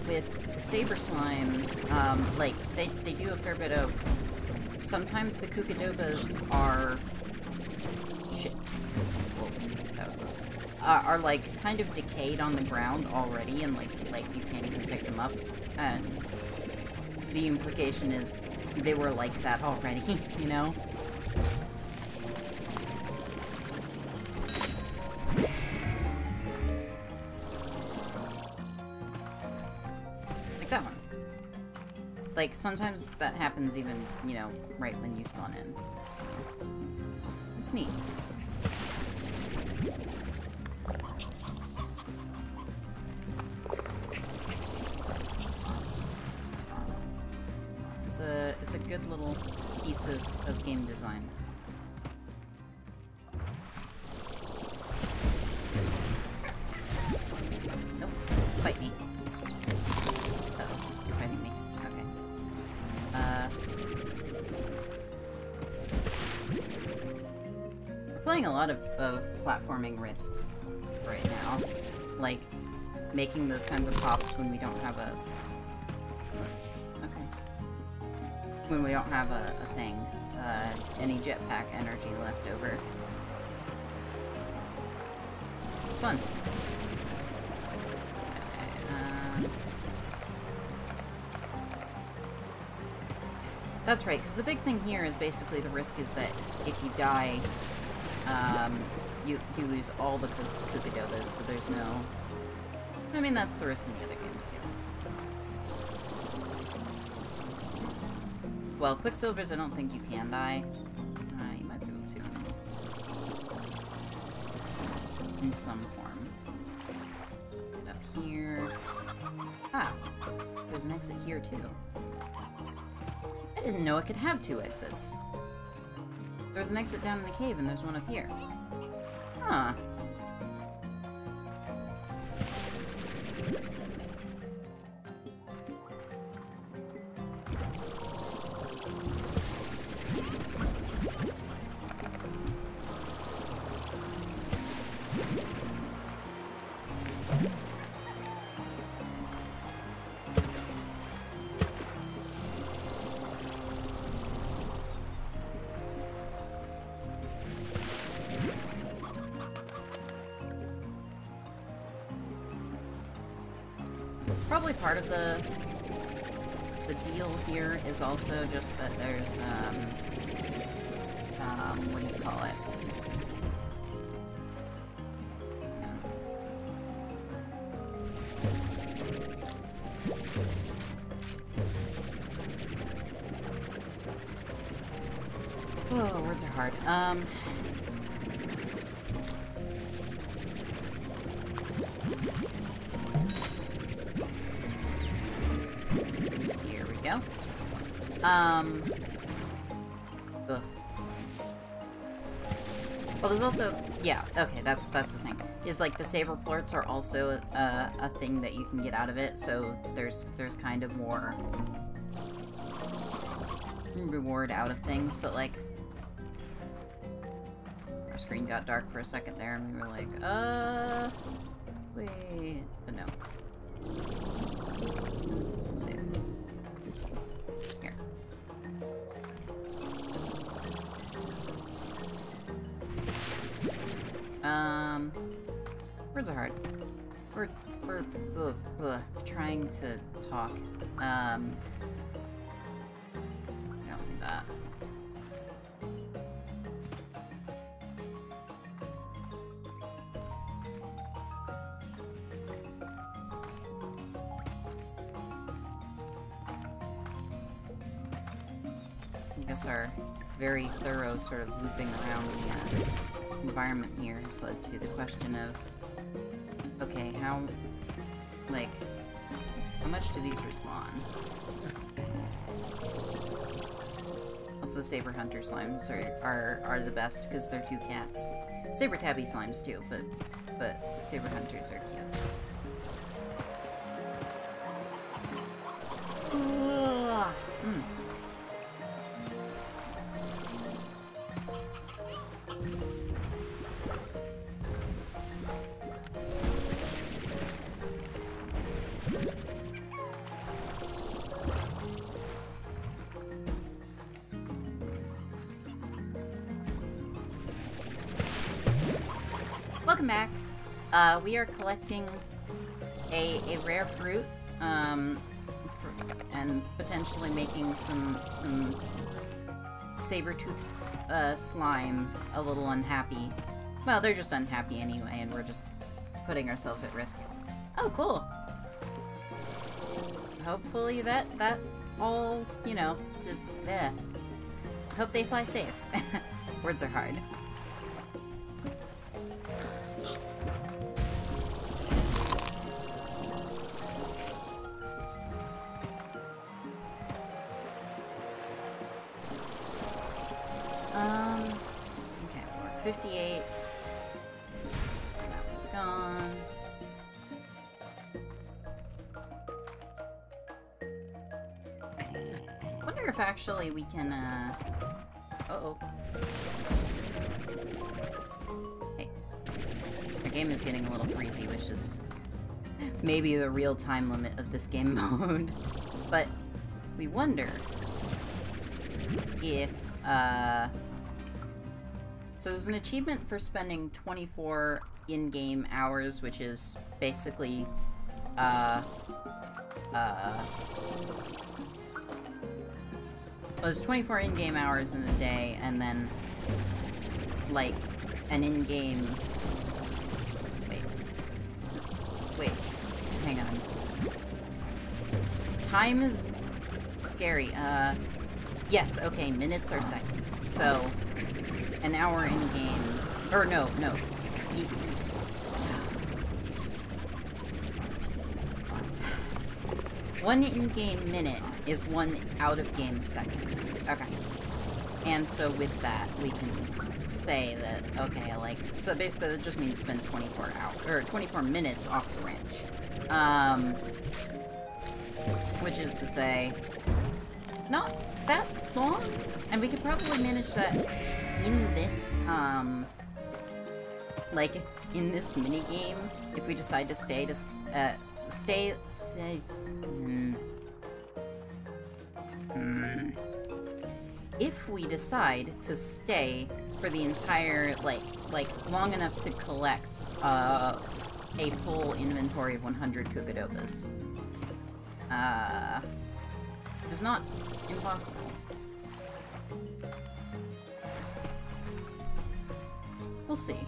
Speaker 1: with the Saber Slimes, like, they do a fair bit of... Sometimes the Kukadobas are... Shit. Whoa, that was close. Are, like, kind of decayed on the ground already, and, like you can't even pick them up. And the implication is they were like that already, you know? That one. Like, sometimes that happens even, you know, right when you spawn in. So, it's neat. It's a good little piece of game design. Nope. Fight me. Uh-oh. You're fighting me. Okay. We're playing a lot of platforming risks right now. Like, making those kinds of pops when we don't have a... Okay. When we don't have a thing. any jetpack energy left over. It's fun. That's right, because the big thing here is basically the risk is that if you die, you lose all the Kukadobas, so there's no... I mean, that's the risk in the other games, too. Well, Quicksilvers, I don't think you can die. You might be able to. In some form. Let's get up here. Ah, there's an exit here, too. I didn't know it could have 2 exits. There's an exit down in the cave, and there's one up here. Huh. Probably part of the deal here is also just that there's, what do you call it? Oh, words are hard. Here we go. Ugh. Well, there's also... Yeah, okay, that's the thing. Is, like, the saber plorts are also a thing that you can get out of it, so there's kind of more reward out of things, but, like... Our screen got dark for a second there, and we were like, wait... But no. Let's save. Here. Words are hard. We're trying to talk. I don't need that. I guess our very thorough sort of looping around the environment here has led to the question of, okay, how much do these respawn? Also, Saber Hunter slimes are the best because they're 2 cats. Saber Tabby slimes too, but Saber Hunters are cute. Welcome back. We are collecting a rare fruit, and potentially making some saber-toothed slimes a little unhappy. Well, they're just unhappy anyway, and we're just putting ourselves at risk. Oh, cool. Hopefully that all, you know, hope they fly safe. Words are hard. Okay, we're 58. That one's gone. Wonder if actually we can, uh-oh. Hey. Our game is getting a little freezy, which is maybe the real time limit of this game mode. But we wonder if So there's an achievement for spending 24 in-game hours, which is basically, well, there's 24 in-game hours in a day, and then, like, an in-game... Wait, hang on. Time is scary. Yes, okay, minutes are seconds. So, an hour in-game... Or, no. Jesus. One in-game minute is one out-of-game second. Okay. And so with that, we can say that, okay, like... So basically, that just means spend 24 hours... Or 24 minutes off the ranch. Which is to say... Not that long? And we could probably manage that in this, like, in this minigame, if we decide to stay. If we decide to stay for the entire, like, long enough to collect, a full inventory of 100 Kukadobas. It's not impossible. We'll see.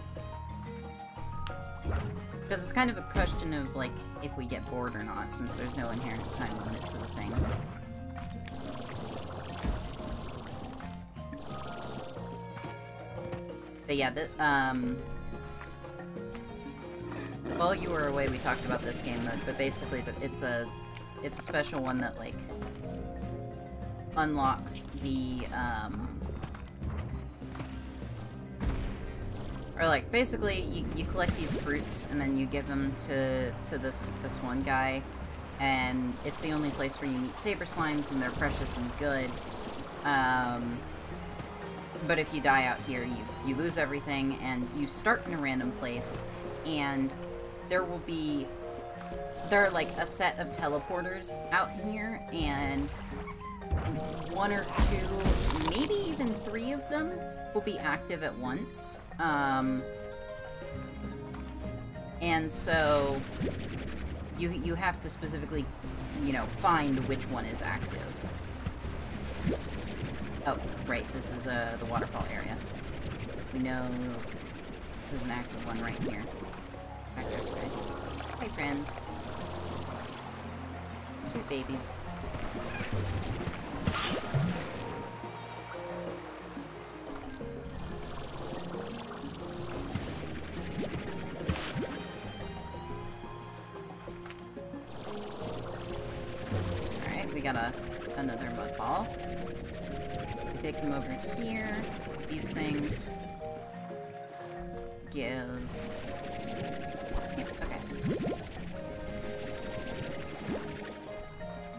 Speaker 1: Because it's kind of a question of, like, if we get bored or not, since there's no inherent time limit to the thing. But yeah, while you were away, we talked about this game mode, but basically it's a special one that, like, unlocks the, or, like, basically, you collect these fruits, and then you give them to this one guy, and it's the only place where you meet Saber Slimes, and they're precious and good. But if you die out here, you lose everything, and you start in a random place, and there are, like, a set of teleporters out here, and one or two, maybe even 3 of them will be active at once. And so you have to specifically, you know, find which one is active. Oops. Oh, right, this is the waterfall area. We know there's an active one right here. Back this way. Hi, friends. Sweet babies. Alright, we got another mud ball. We take them over here. These things give... Yep, okay.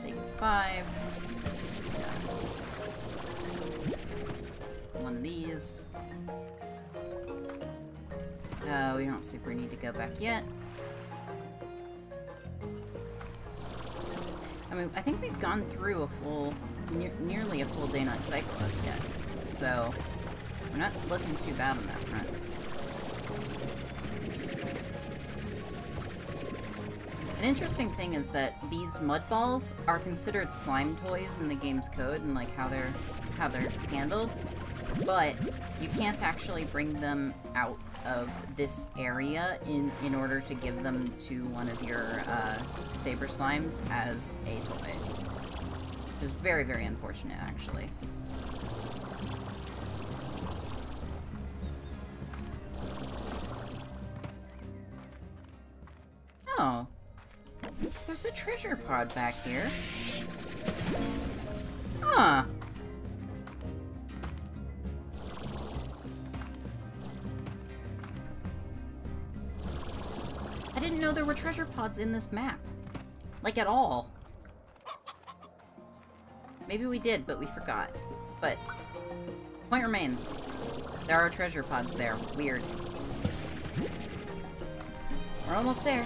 Speaker 1: Take 5. One of these. We don't super need to go back yet. I mean, I think we've gone through a full, nearly a full day-night cycle as yet, so we're not looking too bad on that front. An interesting thing is that these mud balls are considered slime toys in the game's code and, like, how they're handled, but you can't actually bring them out of this area in order to give them to one of your Saber Slimes as a toy. Which is very, very unfortunate, actually. Oh. There's a treasure pod back here. Huh. I didn't know there were treasure pods in this map. Like, at all. Maybe we did, but we forgot. But, point remains. There are treasure pods there. Weird. We're almost there.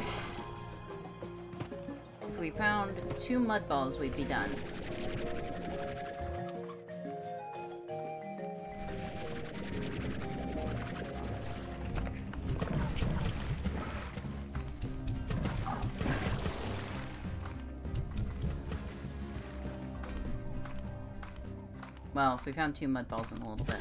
Speaker 1: If we found 2 mud balls, we'd be done. Well, if we found 2 mud balls in a little bit.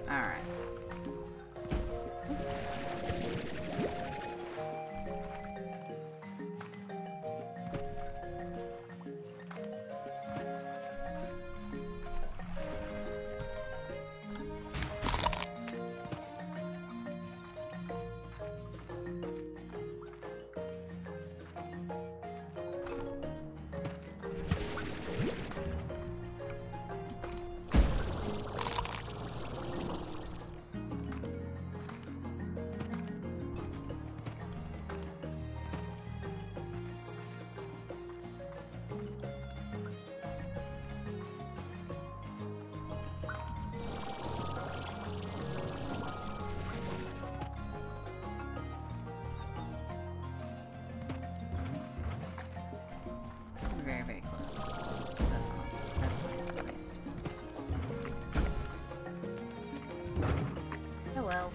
Speaker 1: Alright. Very, very close. So, that's nice at least. Oh well.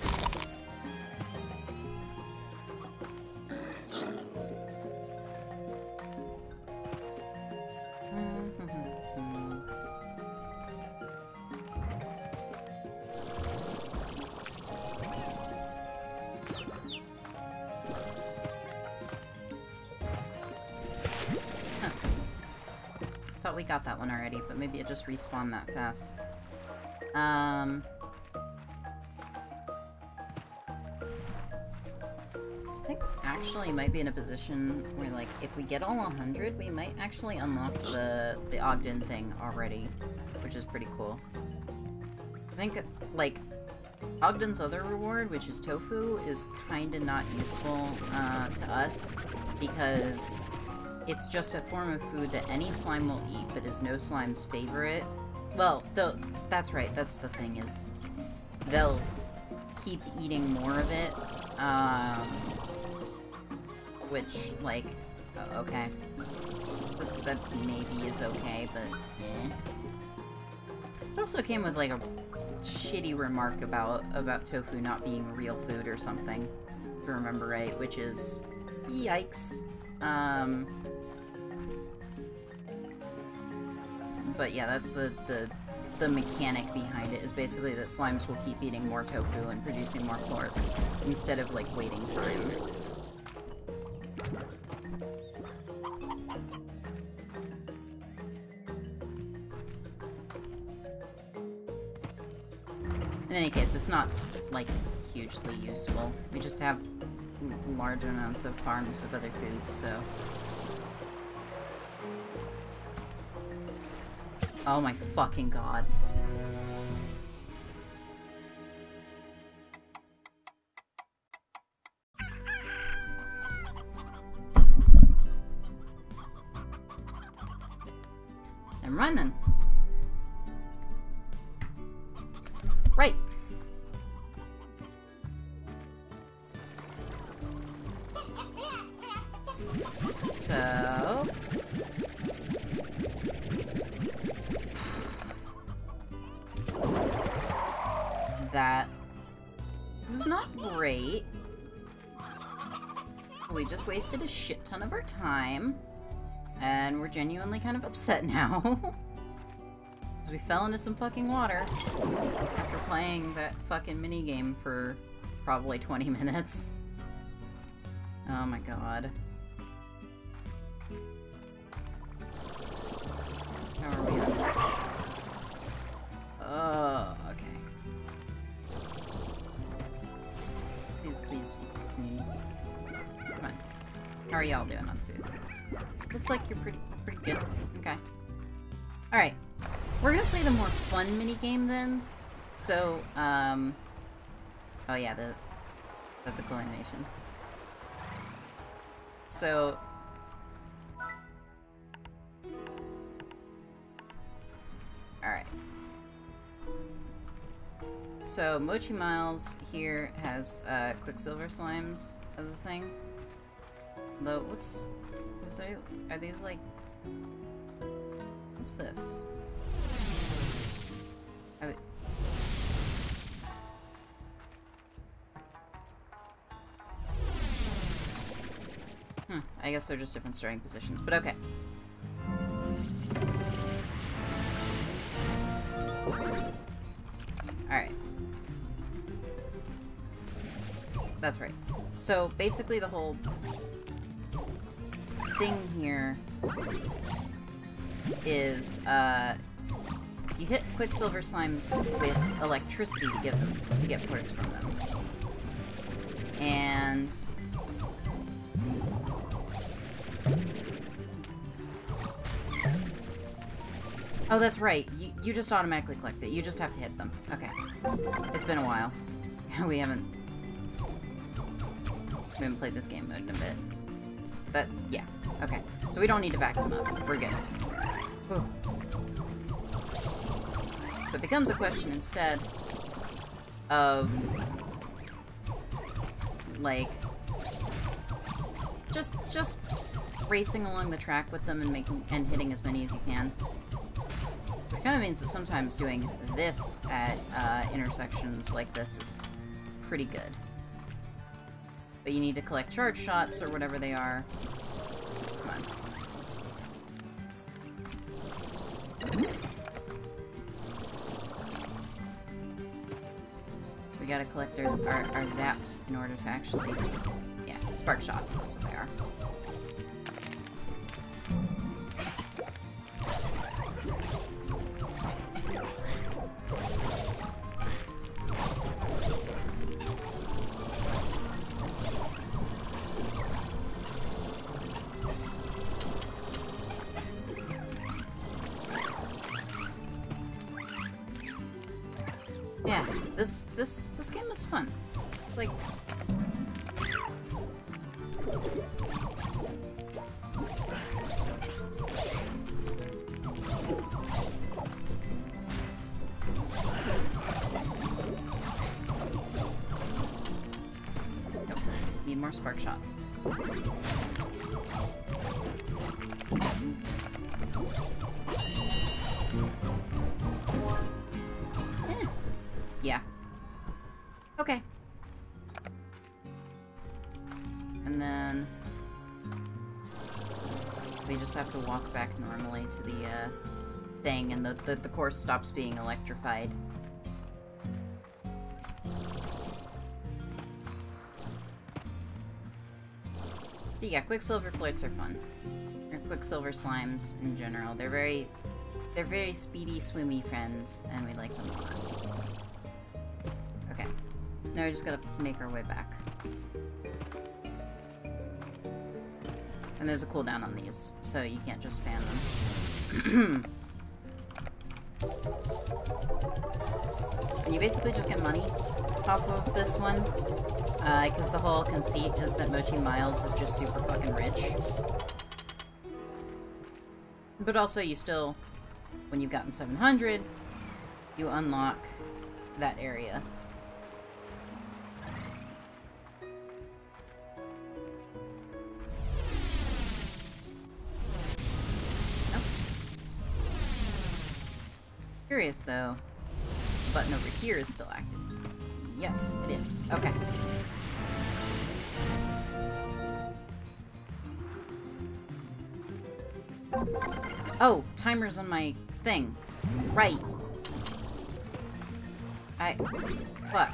Speaker 1: Thought we got that one already, but maybe it just respawned that fast. I think actually might be in a position where, like, if we get all 100, we might actually unlock the Ogden thing already, which is pretty cool. I think, like, Ogden's other reward, which is tofu, is kinda not useful to us, because it's just a form of food that any slime will eat, but is no slime's favorite. Well, that's right, that's the thing, is they'll keep eating more of it, which, like, okay. That maybe is okay, but eh. It also came with, like, a shitty remark about tofu not being real food or something, if I remember right, which is yikes. But yeah, that's the mechanic behind it, is basically that slimes will keep eating more tofu and producing more plorts instead of, like, waiting time. In any case, it's not, like, hugely useful. We just have large amounts of farms of other foods, so... Oh my fucking god. Never mind then. Right. So... that was not great. We just wasted a shit ton of our time. And we're genuinely kind of upset now. Because we fell into some fucking water after playing that fucking minigame for probably 20 minutes. Oh my god. How are we on? Oh, okay. Please feed the slimes. Come on. How are y'all doing on food? Looks like you're pretty good. Okay. Alright. We're gonna play the more fun minigame then. So, oh yeah, that's a cool animation. So... Alright. So Mochi Miles here has Quicksilver Slimes as a thing. Though, are these like... What's this? Are they... I guess they're just different starting positions, but okay. Alright. That's right. So, basically the whole thing here is, you hit Quicksilver Slimes with electricity to get ports from them. And... Oh, that's right. You just automatically collect it. You just have to hit them. Okay. It's been a while. We haven't played this game mode in a bit. But, yeah. Okay. So we don't need to back them up. We're good. Whew. So it becomes a question instead of, like, just racing along the track with them and hitting as many as you can. It kind of means that sometimes doing this at intersections like this is pretty good. But you need to collect charge shots or whatever they are. Come on. We gotta collect our zaps in order to actually... Yeah, spark shots, that's what they are. Yeah, this game is fun. It's like... Nope. Need more spark shot. Yeah. Okay. And then we just have to walk back normally to the thing, and the course stops being electrified. Yeah, Quicksilver Floats are fun. Or Quicksilver Slimes in general. They're very speedy, swimmy friends, and we like them a lot. Okay. Now we just gotta make our way back. And there's a cooldown on these, so you can't just spam them. And you basically just get money off of this one, because the whole conceit is that Mochi Miles is just super fucking rich. But also, you still, when you've gotten 700, you unlock that area. Curious though, the button over here is still active. Yes, it is. Okay. Oh, timer's on my thing. Right. Fuck.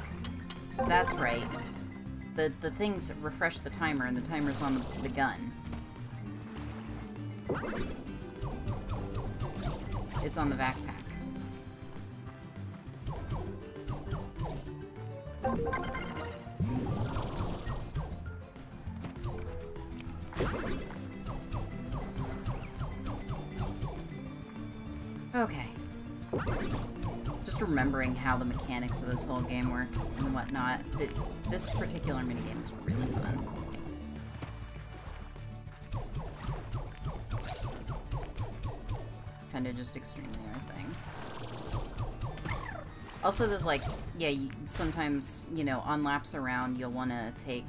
Speaker 1: That's right. The things refresh the timer, and the timer's on the gun. It's on the backpack. Okay. Just remembering how the mechanics of this whole game work and whatnot. This particular minigame is really fun. Kinda just extremely our thing. Also, there's like, yeah, sometimes, you know, on laps around, you'll want to take,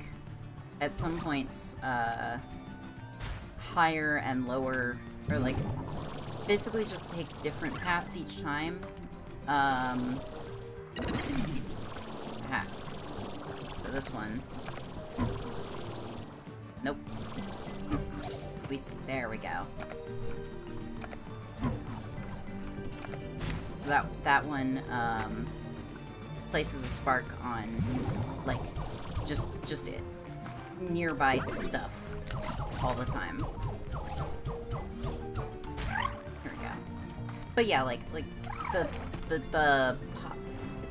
Speaker 1: at some points, higher and lower, or like, basically just take different paths each time. So this one. Nope. There we go. So that one, places a spark on, like, just it. Nearby stuff. All the time. Here we go. But yeah, like, the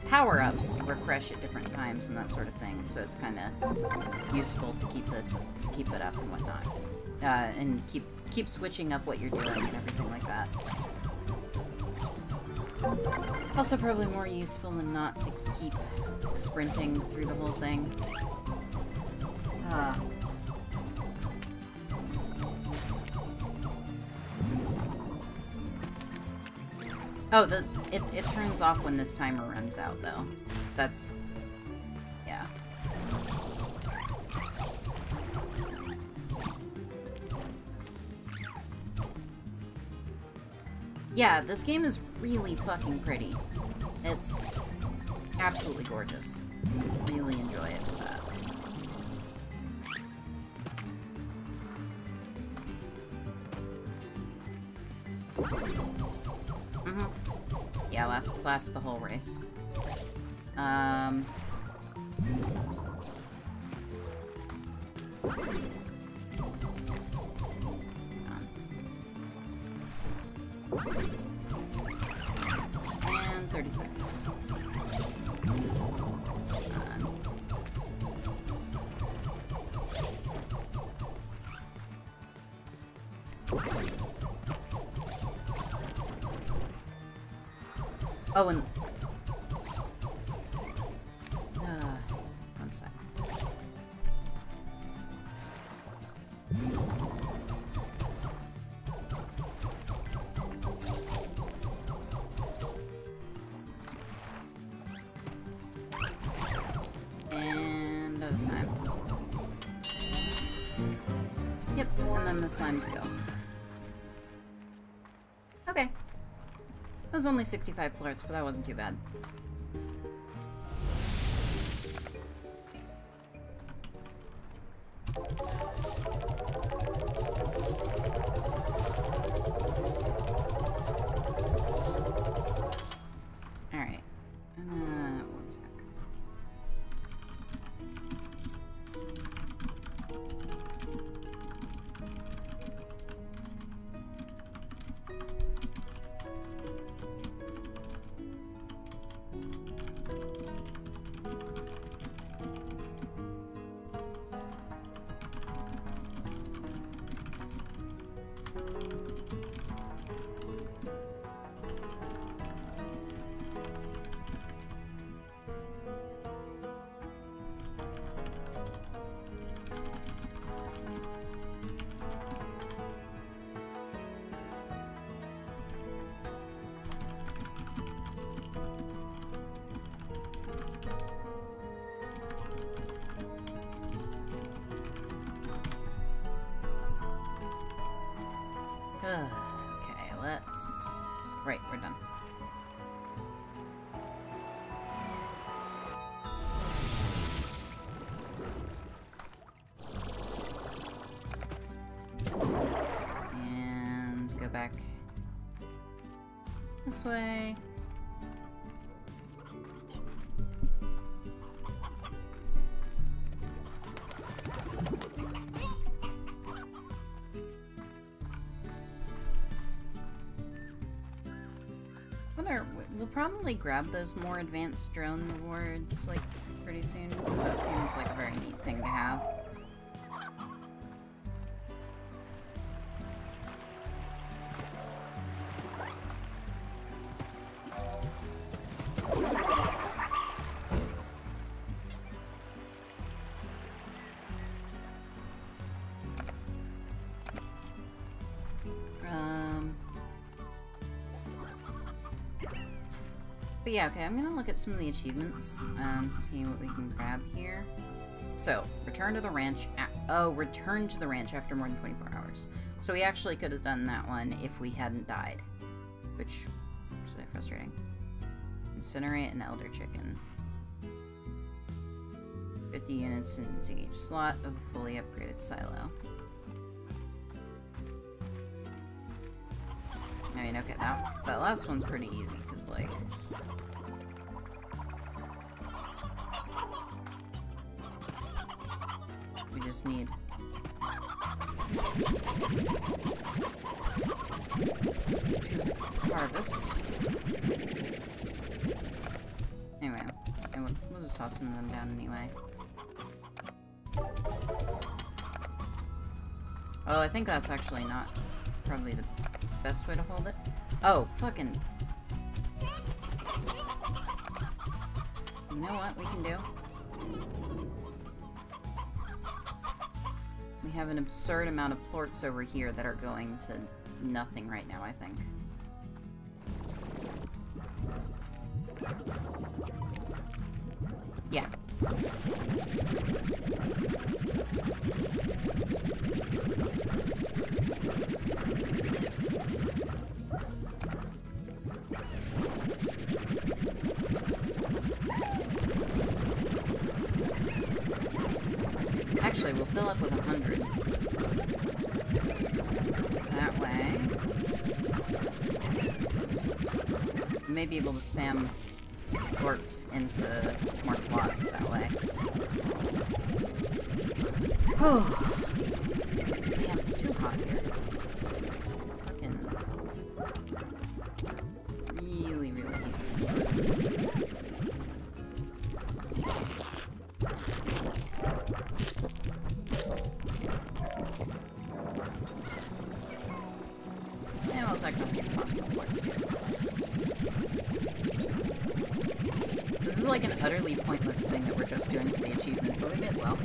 Speaker 1: power-ups refresh at different times and that sort of thing, so it's kind of useful to keep it up and whatnot. And keep switching up what you're doing and everything like that. Also probably more useful than not to keep sprinting through the whole thing. Oh, it turns off when this timer runs out, though. That's... yeah. Yeah, this game is really fucking pretty. It's absolutely gorgeous. Really enjoy it for that. Yeah, lasts the whole race. And 30 seconds. Oh, and... one sec. And out of time. Yep, and then the slimes go. Okay. It was only 65 plorts, but that wasn't too bad. Alright. One sec. Okay, let's... Right, we're done. And go back this way. We'll probably grab those more advanced drone rewards, like, pretty soon, because that seems like a very neat thing to have. But But yeah, okay, I'm gonna look at some of the achievements and see what we can grab here. So, return to the ranch. Return to the ranch after more than 24 hours. So we actually could have done that one if we hadn't died. Which is really frustrating. Incinerate an elder chicken. 50 units into each slot of a fully upgraded silo. I mean, okay, that last one's pretty easy, because, like... we just need... to harvest. Anyway, we'll just toss some of them down anyway. Oh, I think that's actually not probably the best way to hold it. Oh, fucking... You know what we can do? We have an absurd amount of plorts over here that are going to nothing right now, I think. Yeah. Actually, we'll fill up with 100. That way. We may be able to spam plorts into more slots that way. Oh. Damn, it's too hot here. Fucking... really, really heat. And we'll collect all the possible plorts too. This is like an utterly pointless thing that we're just doing for the achievement, but we may as well.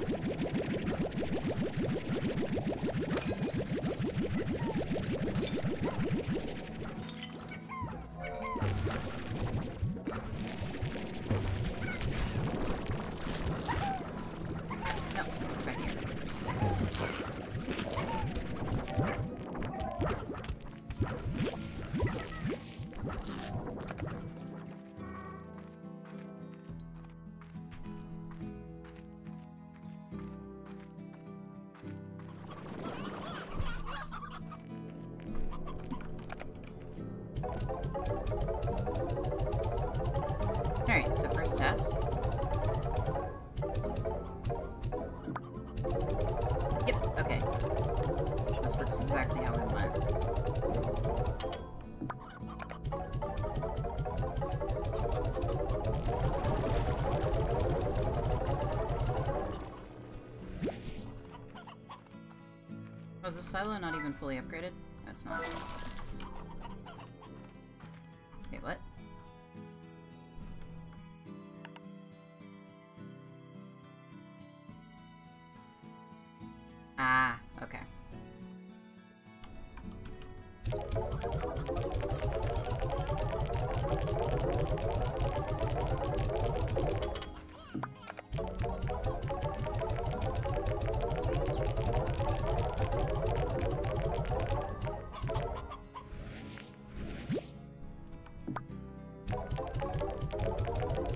Speaker 1: Alright, so first test. Yep, okay. This works exactly how we want. Was the silo not even fully upgraded? No, it's not. Wait, what? Ah, okay.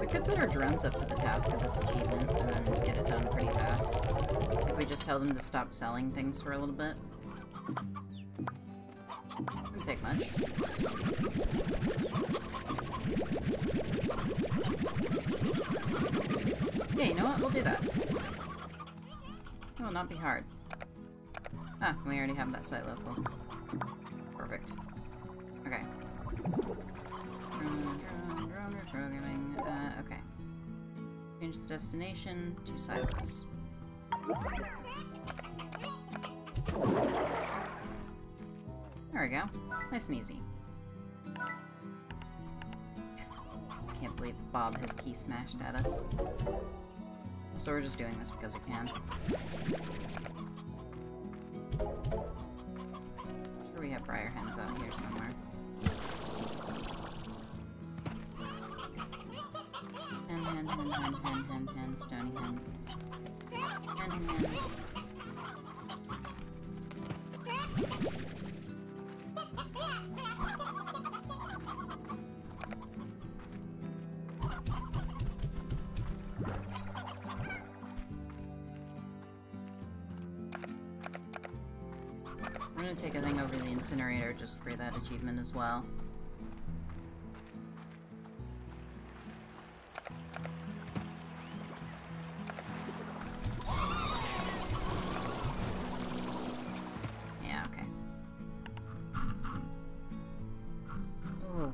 Speaker 1: We could put our drones up to the task of this achievement and then get it done pretty fast. If we just tell them to stop selling things for a little bit. Doesn't take much. Yeah, you know what? We'll do that. It will not be hard. Ah, we already have that site level. Perfect. Okay. Drone reprogramming. Okay. Change the destination to silos. There we go. Nice and easy. Can't believe Bob has key smashed at us. So we're just doing this because we can. Sure, we have briar hens out here somewhere. Hen, stony hen. Hen. I'm gonna take a thing over the incinerator just for that achievement as well. Yeah, okay. Ooh.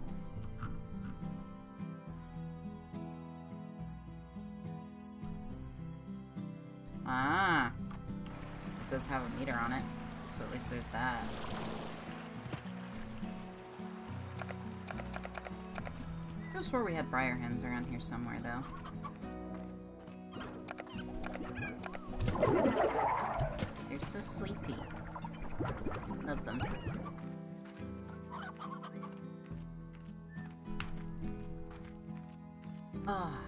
Speaker 1: Ah. It does have a meter on it. So at least there's that. I could have swore we had briar hens around here somewhere, though. They're so sleepy. Love them. Ah.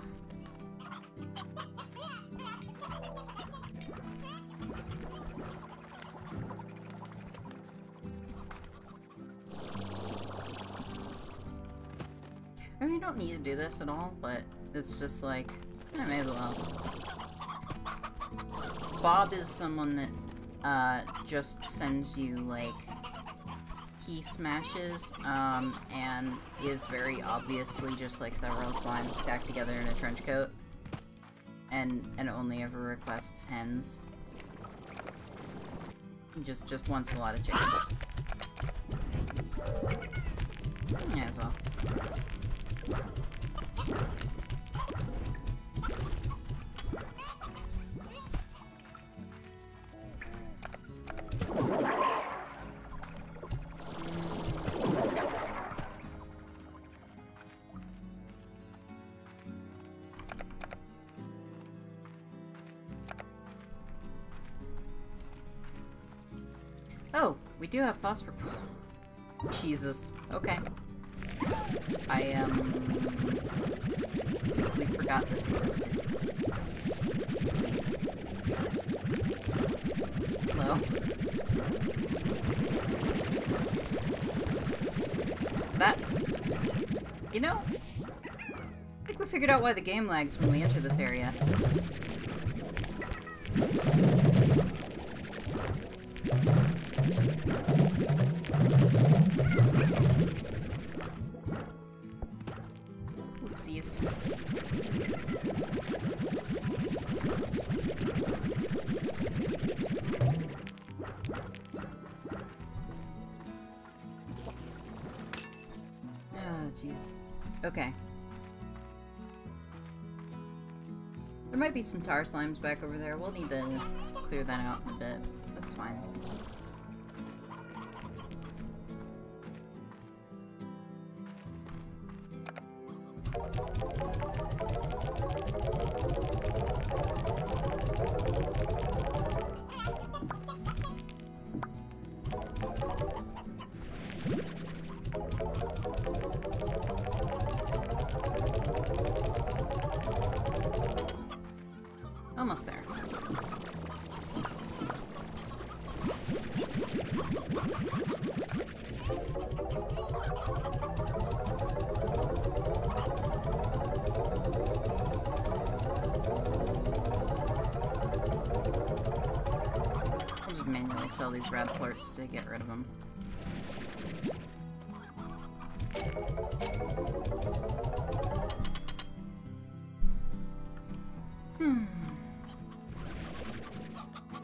Speaker 1: I mean, you don't need to do this at all, but it's just like, I may as well. Bob is someone that just sends you, like, key smashes, and is very obviously just like several slimes stacked together in a trench coat, and only ever requests hens. Just wants a lot of chicken. Yeah, as well. Oh, we do have phosphor. Jesus. Okay. We forgot this existed. Oopsies. Hello? That... You know, I think we figured out why the game lags when we enter this area. Oopsies. Oh, jeez. Okay. There might be some tar slimes back over there. We'll need to clear that out in a bit. That's fine. Almost there. I'll just manually sell these rad plorts to get rid of them.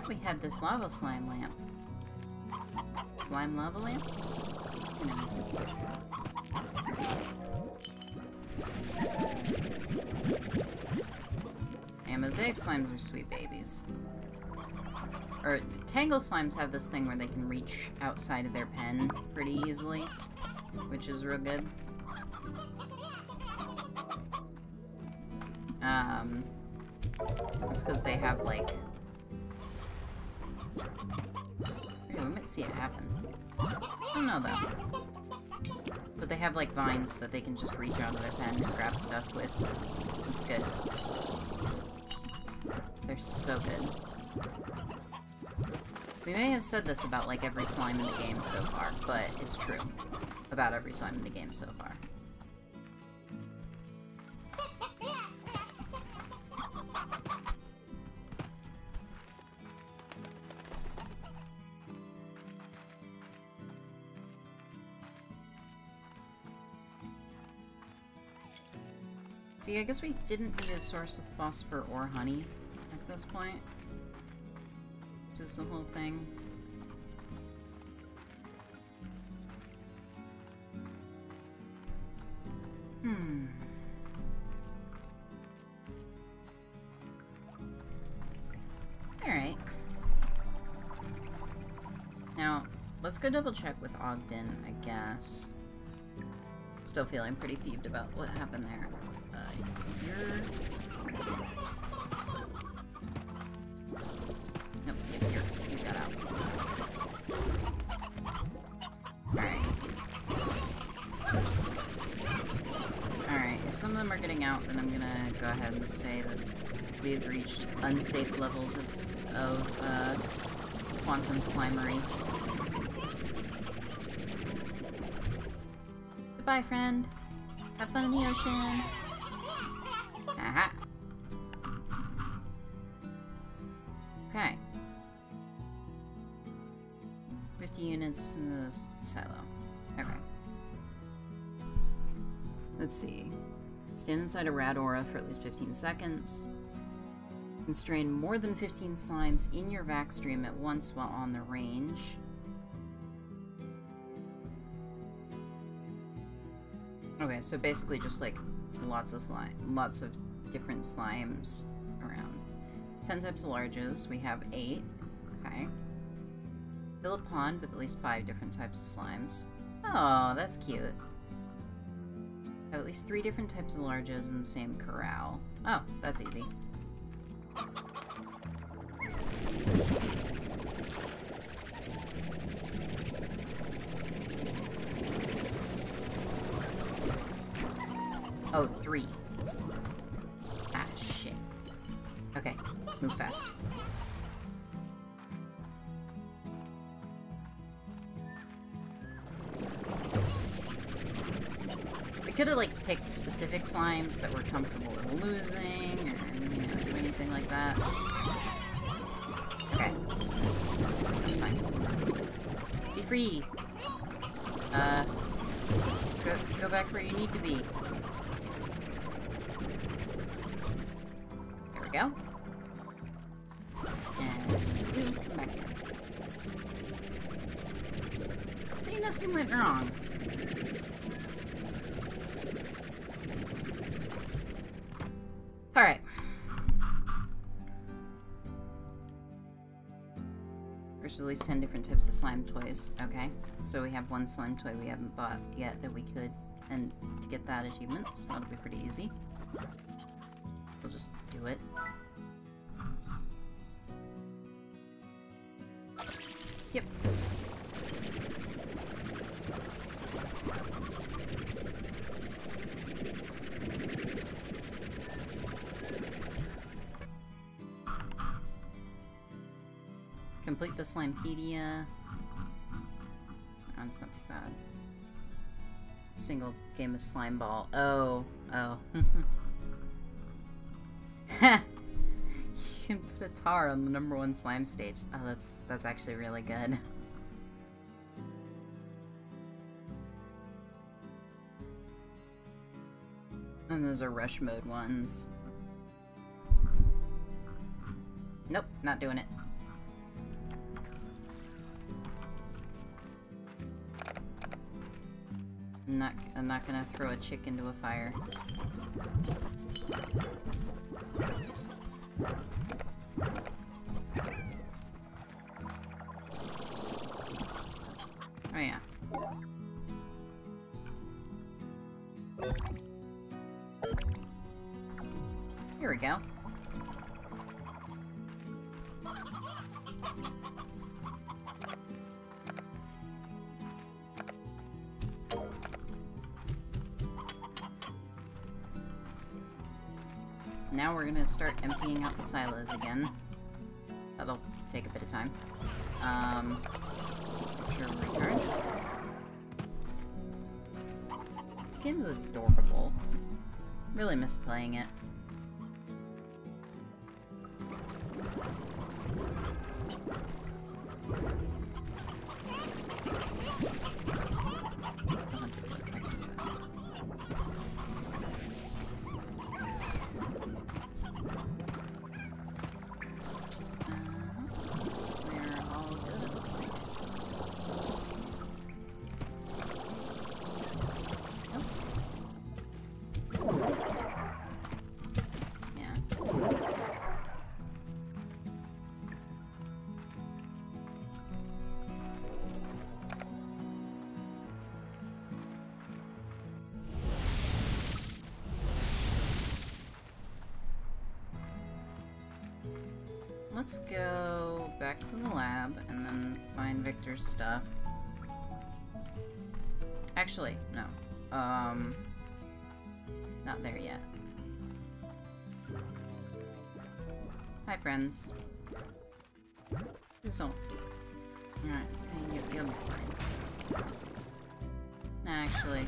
Speaker 1: We had this lava slime lamp. Slime lava lamp? Who knows? And mosaic slimes are sweet babies. Or, tangle slimes have this thing where they can reach outside of their pen pretty easily, which is real good. It's because they have, like... We might see it happen. I don't know, though. But they have, like, vines that they can just reach out of their pen and grab stuff with. It's good. They're so good. We may have said this about, like, every slime in the game so far, but it's true. About every slime in the game so far. See, I guess we didn't need a source of phosphor or honey at this point. Just the whole thing. Alright. Now, let's go double check with Ogden, I guess. Still feeling pretty peeved about what happened there. Here. Nope, yeah, here. You got out. Alright. Alright, if some of them are getting out, then I'm gonna go ahead and say that we've reached unsafe levels of quantum slimery. Goodbye, friend. Have fun in the ocean. Aha. Okay. 50 units in the silo. Okay. Let's see. Stand inside a rad aura for at least 15 seconds. Constrain more than 15 slimes in your vac stream at once while on the range. Okay, so basically just like lots of slime, lots of different slimes around. 10 types of larges. We have 8. Okay. Fill a pond with at least 5 different types of slimes. Oh, that's cute. Have at least 3 different types of larges in the same corral. Oh, that's easy. Oh, 3. Ah, shit. Okay, move fast. We could have, like, picked specific slimes that we're comfortable with losing, or, you know, anything like that. Okay. That's fine. Be free! Go back where you need to be. There we go. And you come back here. See, nothing went wrong. Alright. There's at least 10 different types of slime toys. Okay. So we have one slime toy we haven't bought yet that we could, and to get that achievement, so that'll be pretty easy. We'll just do it. Yep. Complete the Slimepedia. Oh, it's not too bad. Single game of Slime Ball. Oh. Oh. You can put a tar on the #1 slime stage. Oh, that's actually really good. And those are rush mode ones. Nope, not doing it. I'm not gonna throw a chick into a fire. Oh yeah. Here we go. now we're gonna start emptying out the silos again. That'll take a bit of time. Sure, recharge. This game's adorable. Really miss playing it. Let's go back to the lab and then find Victor's stuff. Actually, no. Not there yet. Hi, friends. Please don't. Alright, you'll be fine. Actually.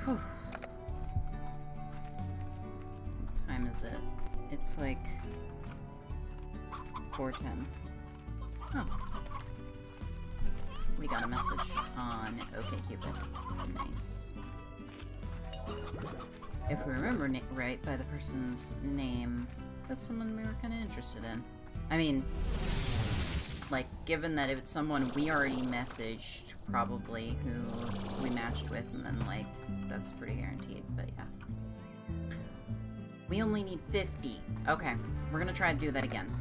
Speaker 1: Whew. What time is it? It's like 4:10. Oh. We got a message on OkCupid. Nice. If we remember right by the person's name, that's someone we were kind of interested in. I mean, like, given that it's someone we already messaged, probably, who we matched with and then liked, that's pretty guaranteed, but yeah. We only need 50. Okay, we're gonna try to do that again.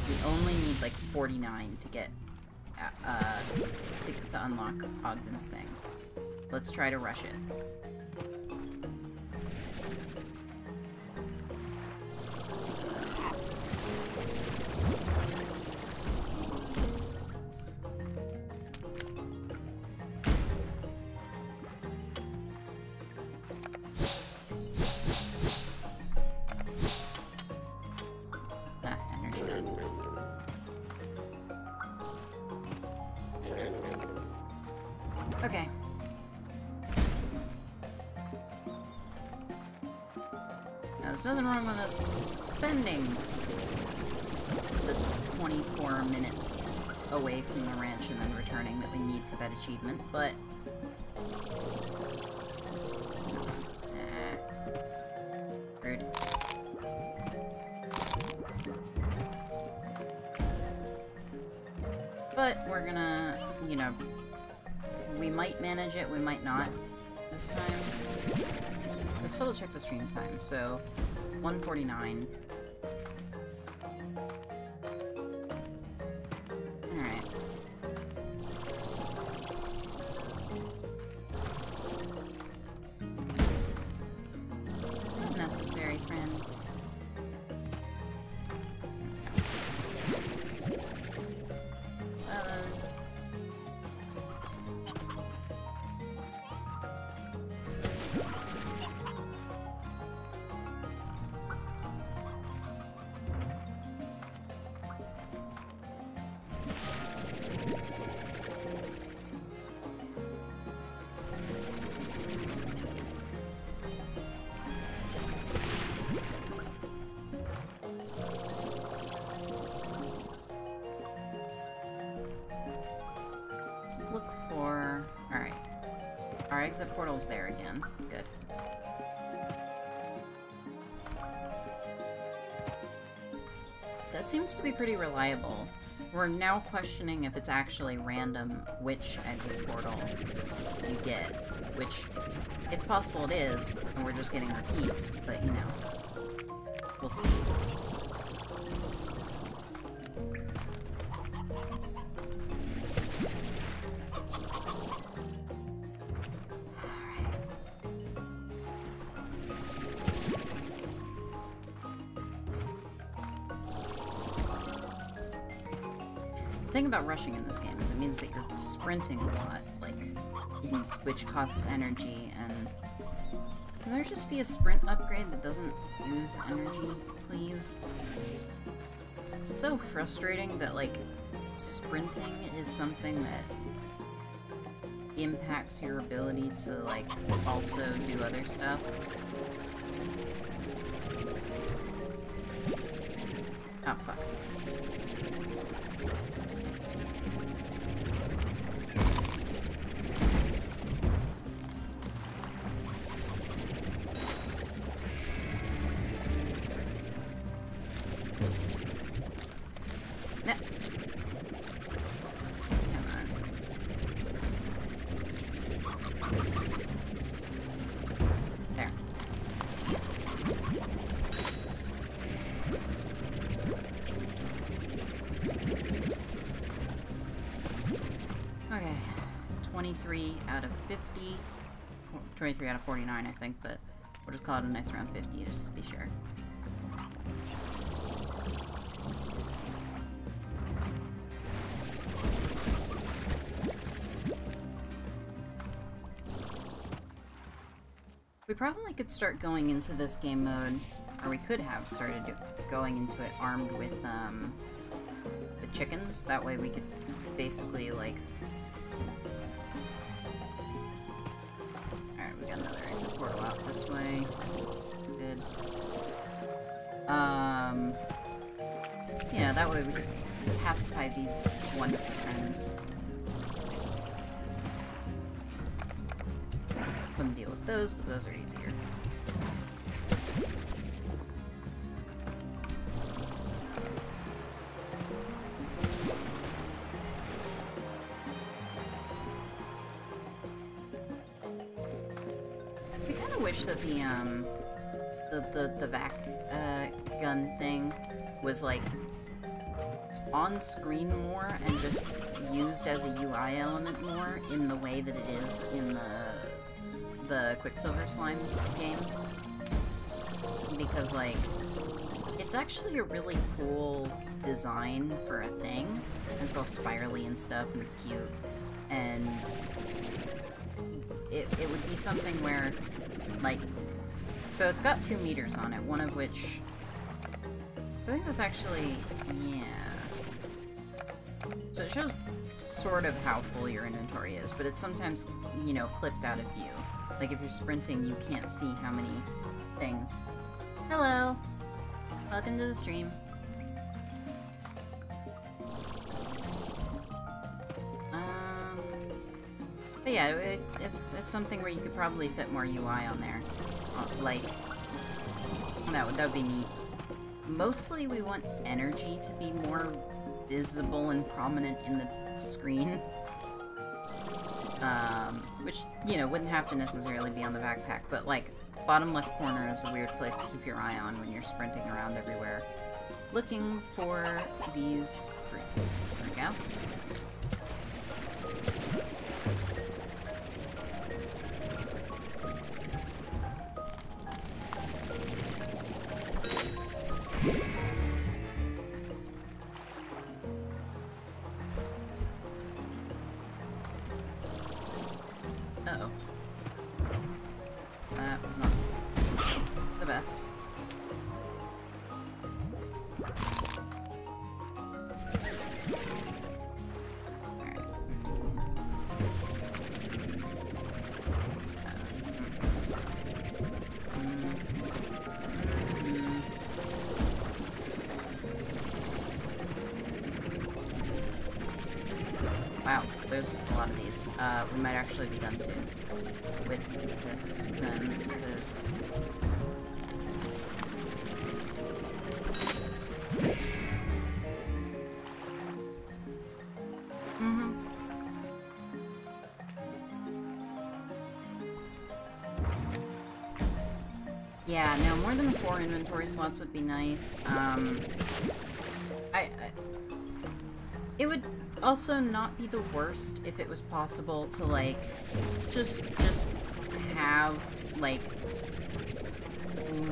Speaker 1: We only need, like, 49 to get, to unlock Ogden's thing. Let's try to rush it. Okay. Now, there's nothing wrong with us spending the 24 minutes away from the ranch and then returning that we need for that achievement, but... Rude. But we're gonna, you know... We might manage it, we might not this time. Let's double check the stream time. So, 1:49. Alright. It's not necessary, friend. Okay. 7. Look for... Alright. Our exit portal's there again. Good. That seems to be pretty reliable. We're now questioning if it's actually random which exit portal you get. Which, it's possible it is, and we're just getting repeats, but you know. We'll see. The thing about rushing in this game is it means that you're sprinting a lot, like, which costs energy, and can there just be a sprint upgrade that doesn't use energy, please? It's so frustrating that, like, sprinting is something that impacts your ability to, like, also do other stuff. Oh, fuck. No. Come on. There. Jeez. Okay. 23 out of 50. 23 out of 49, I think, but we'll just call it a nice round 50 just to be sure. We probably could start going into this game mode, or we could have started going into it armed with the chickens. That way we could basically, like... Alright, we got another exit portal out this way. Good. Yeah, that way we could pacify these wonderful friends. Couldn't deal with those, but those are easier. I kind of wish that the vac gun thing was like on screen more and just used as a UI element more in the way that it is in the Quicksilver Slimes game, because, like, it's actually a really cool design for a thing. It's all spirally and stuff, and it's cute, and it would be something where, like, so it's got 2 meters on it, one of which, so I think that's actually, yeah, so it shows sort of how full your inventory is, but it's sometimes, you know, clipped out of view. Like, if you're sprinting, you can't see how many things. Hello! Welcome to the stream. But yeah, it's something where you could probably fit more UI on there. Like, that would be neat. Mostly we want energy to be more visible and prominent in the screen. Which, you know, wouldn't have to necessarily be on the backpack, but, like, bottom left corner is a weird place to keep your eye on when you're sprinting around everywhere, looking for these fruits. There we go. Uh-oh. That was not the best. Alright. Wow, there's a lot of these. We might actually be done soon with this, then, because... Yeah, no, more than 4 inventory slots would be nice. It would also not be the worst if it was possible to, like, just have, like,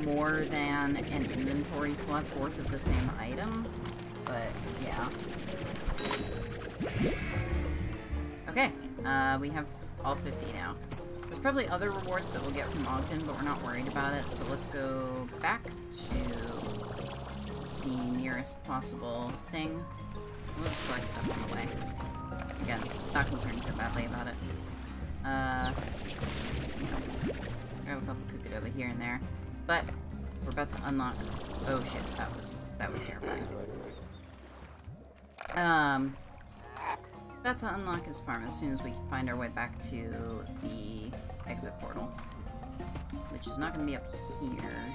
Speaker 1: more than an inventory slot's worth of the same item, but, yeah. Okay, we have all 50 now. There's probably other rewards that we'll get from Ogden, but we're not worried about it, so let's go back to the nearest possible thing. We'll just collect stuff on the way. Again, not concerned too badly about it. Grab a couple Kukudova here and there. But we're about to unlock... Oh shit, that was terrifying. About to unlock his farm as soon as we find our way back to the exit portal. Which is not going to be up here.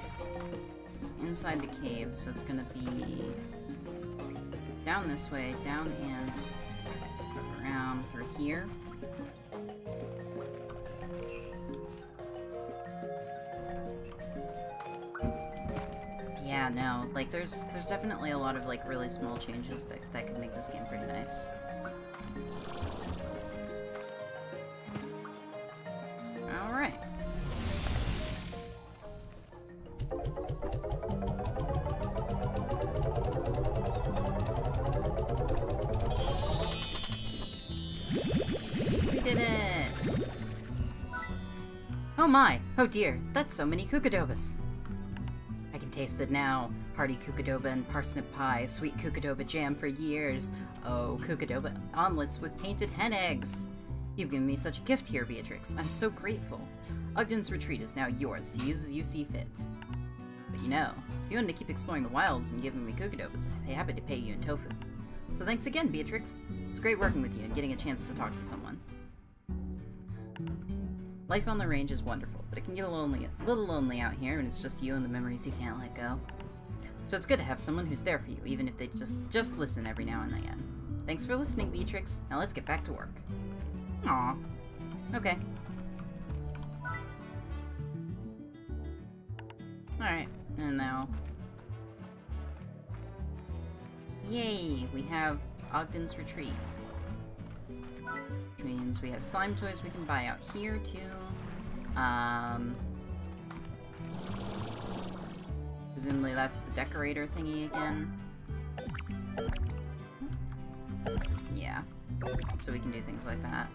Speaker 1: It's inside the cave, so it's going to be down this way, down and around through here. Yeah, no, like there's definitely a lot of like really small changes that could make this game pretty nice. Alright. We did it! Oh my! Oh dear, that's so many Kukudobas! I can taste it now. Hearty Kukudoba and parsnip pie, sweet Kukudoba jam for years. Oh, Kukudoba omelets with painted hen eggs! You've given me such a gift here, Beatrix. I'm so grateful. Ogden's Retreat is now yours to use as you see fit. But you know, if you want to keep exploring the wilds and giving me Kukudobas, I'd be happy to pay you in tofu. So thanks again, Beatrix. It's great working with you and getting a chance to talk to someone. Life on the range is wonderful, but it can get a little lonely out here, and it's just you and the memories you can't let go. So it's good to have someone who's there for you, even if they just listen every now and again. Thanks for listening, Beatrix. Now let's get back to work. Aw. Okay. Alright, and now... Yay! We have Ogden's Retreat. Which means we have slime toys we can buy out here, too. Presumably that's the decorator thingy again. Yeah. So we can do things like that.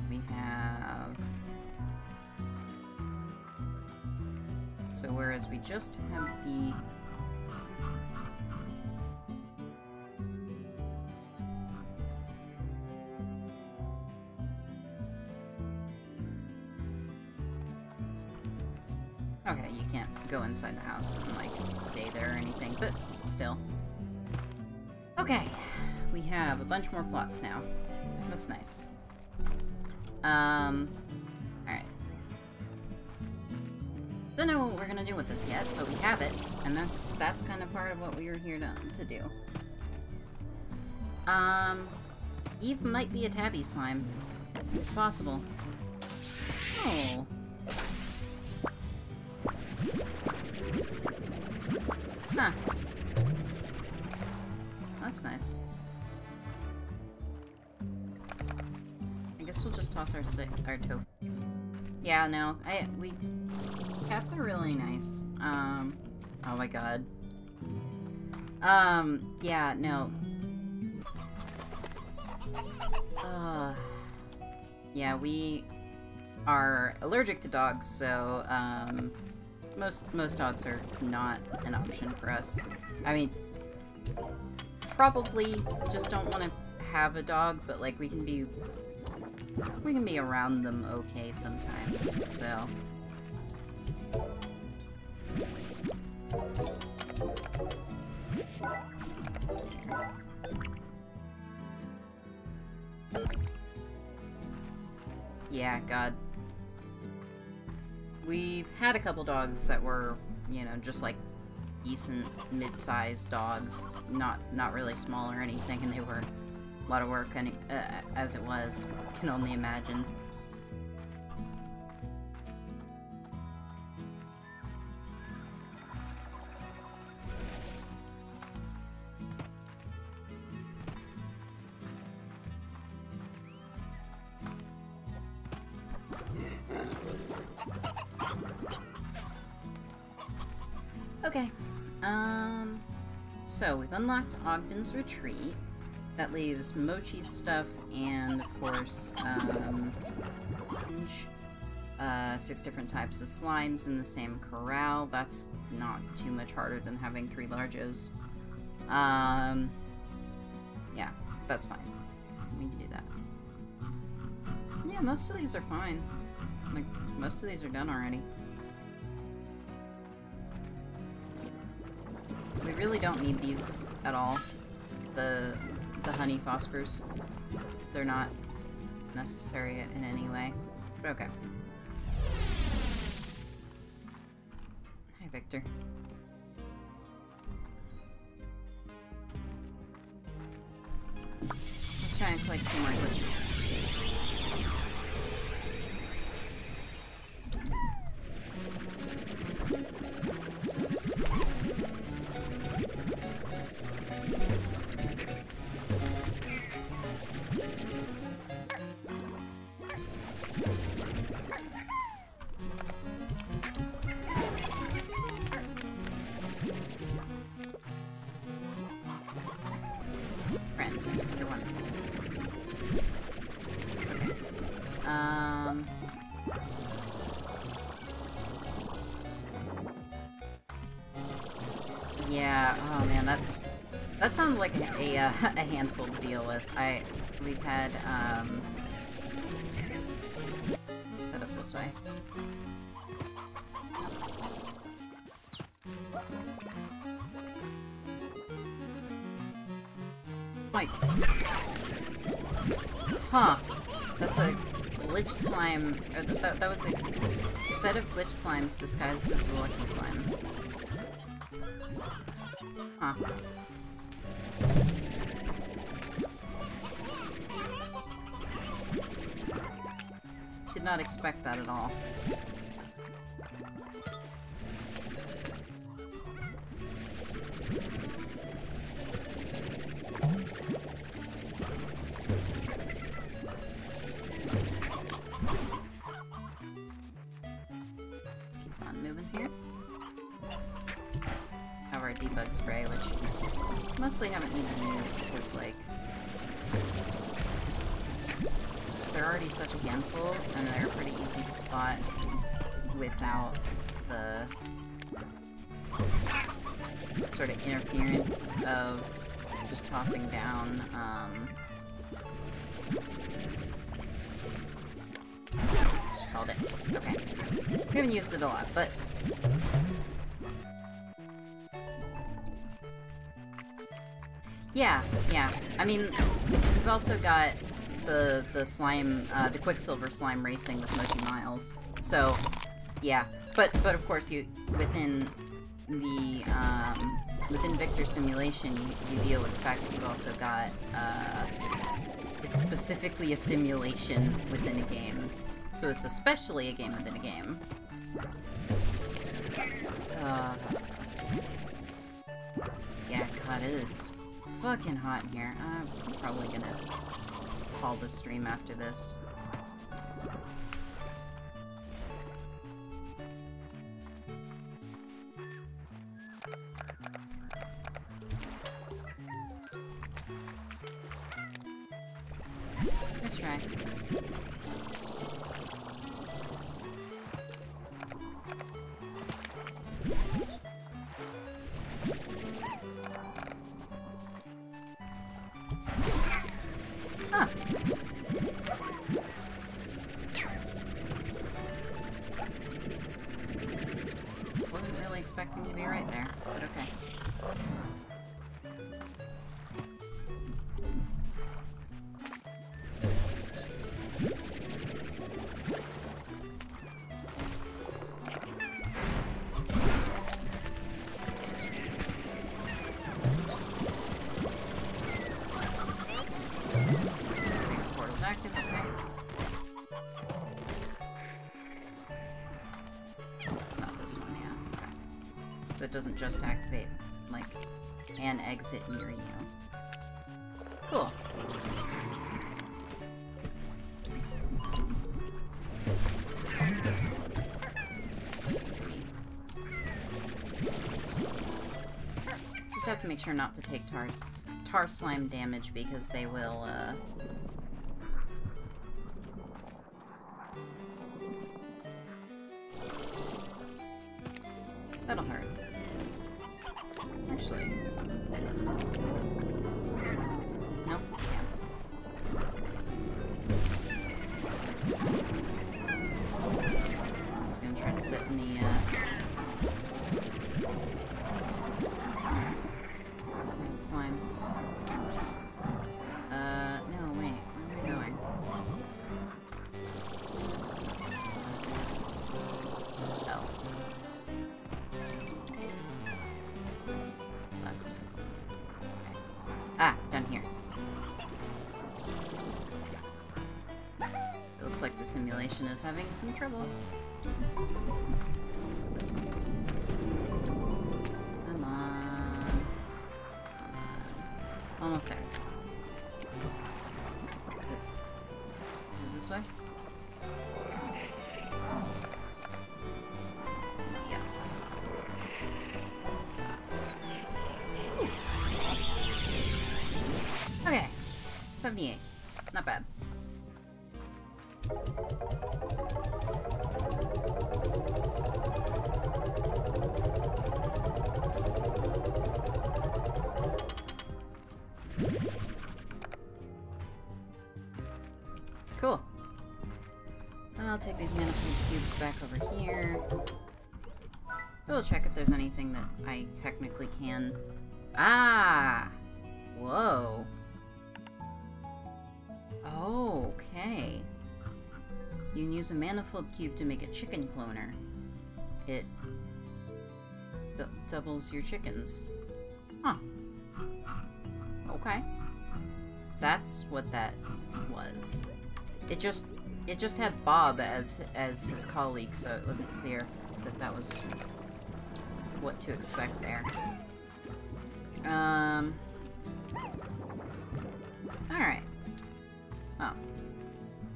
Speaker 1: We have... So whereas we just had the... Okay, you can't go inside the house and, like, stay there or anything, but still. Okay, we have a bunch more plots now. That's nice. Alright. Don't know what we're gonna do with this yet, but we have it, and that's kind of part of what we were here to do. Eve might be a tabby slime. It's possible. Oh. Huh. That's nice. I guess we'll just toss our tofu. Yeah, no, cats are really nice. Oh my god. Yeah, no. Yeah, we are allergic to dogs, so, most dogs are not an option for us. I mean, probably just don't want to have a dog, but like we can be around them okay sometimes, so. Yeah, God. We've had a couple dogs that were, you know, just like decent mid-sized dogs, not really small or anything, and they were a lot of work, and as it was, can only imagine. Okay, so we've unlocked Ogden's Retreat. That leaves Mochi's stuff and, of course, 6 different types of slimes in the same corral. That's not too much harder than having 3 largos. Yeah, that's fine. We can do that. Yeah, most of these are fine. Like, most of these are done already. We really don't need these at all. The honey phosphors. They're not necessary in any way. But okay. Hi, Victor. Let's try and collect some more glitches. Yeah, oh man, that sounds like a handful to deal with. We've had, set up this way. Like, huh, that's a glitch slime, or that was a set of glitch slimes disguised as the lucky slime. Huh. Did not expect that at all. Let's keep on moving here. Have our debug spray, which mostly haven't needed to use because, like, they're already such a handful, and they're pretty easy to spot without the sort of interference of just tossing down, called it. Okay. We haven't used it a lot, but yeah. I mean, we've also got the slime, the Quicksilver slime racing with Mochi Miles. So, yeah. But of course, within the within Victor Simulation, you deal with the fact that you've also got it's specifically a simulation within a game. So it's especially a game within a game. Yeah, God, it is fucking hot in here. I'm probably gonna call the stream after this. Let's try. Huh. Wasn't really expecting to be right there, but okay. Active, okay. It's not this one, yeah. Okay. So it doesn't just activate, like, an exit near you. Cool. Just have to make sure not to take tar slime damage because they will, that'll hurt. Actually. Nope. Yeah. Just gonna try to sit in the, slime. No, wait. Where am I going? Oh. Left. Okay. Ah, down here. It looks like the simulation is having some trouble. Come on. Almost there. Is it this way? Yes. Okay. 78. Not bad. Cool. I'll take these manifold cubes back over here. We'll check if there's anything that I technically can... Ah! Whoa. Oh, okay. You can use a manifold cube to make a chicken cloner. It doubles your chickens. Huh. Okay. That's what that was. It just had Bob as his colleague, so it wasn't clear that that was what to expect there. Alright. Oh. I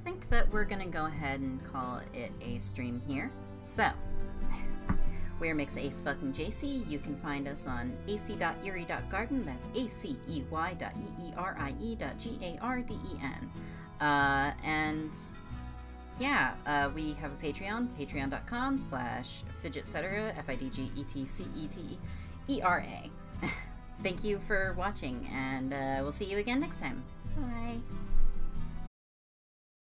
Speaker 1: think that we're gonna go ahead and call it a stream here. So, we're MixAceFuckingJC. You can find us on ac.erie.garden. That's acey.erie.garden. And yeah, we have a Patreon, patreon.com/fidgetcetera, FIDGETCETERA. Thank you for watching, and we'll see you again next time. Bye.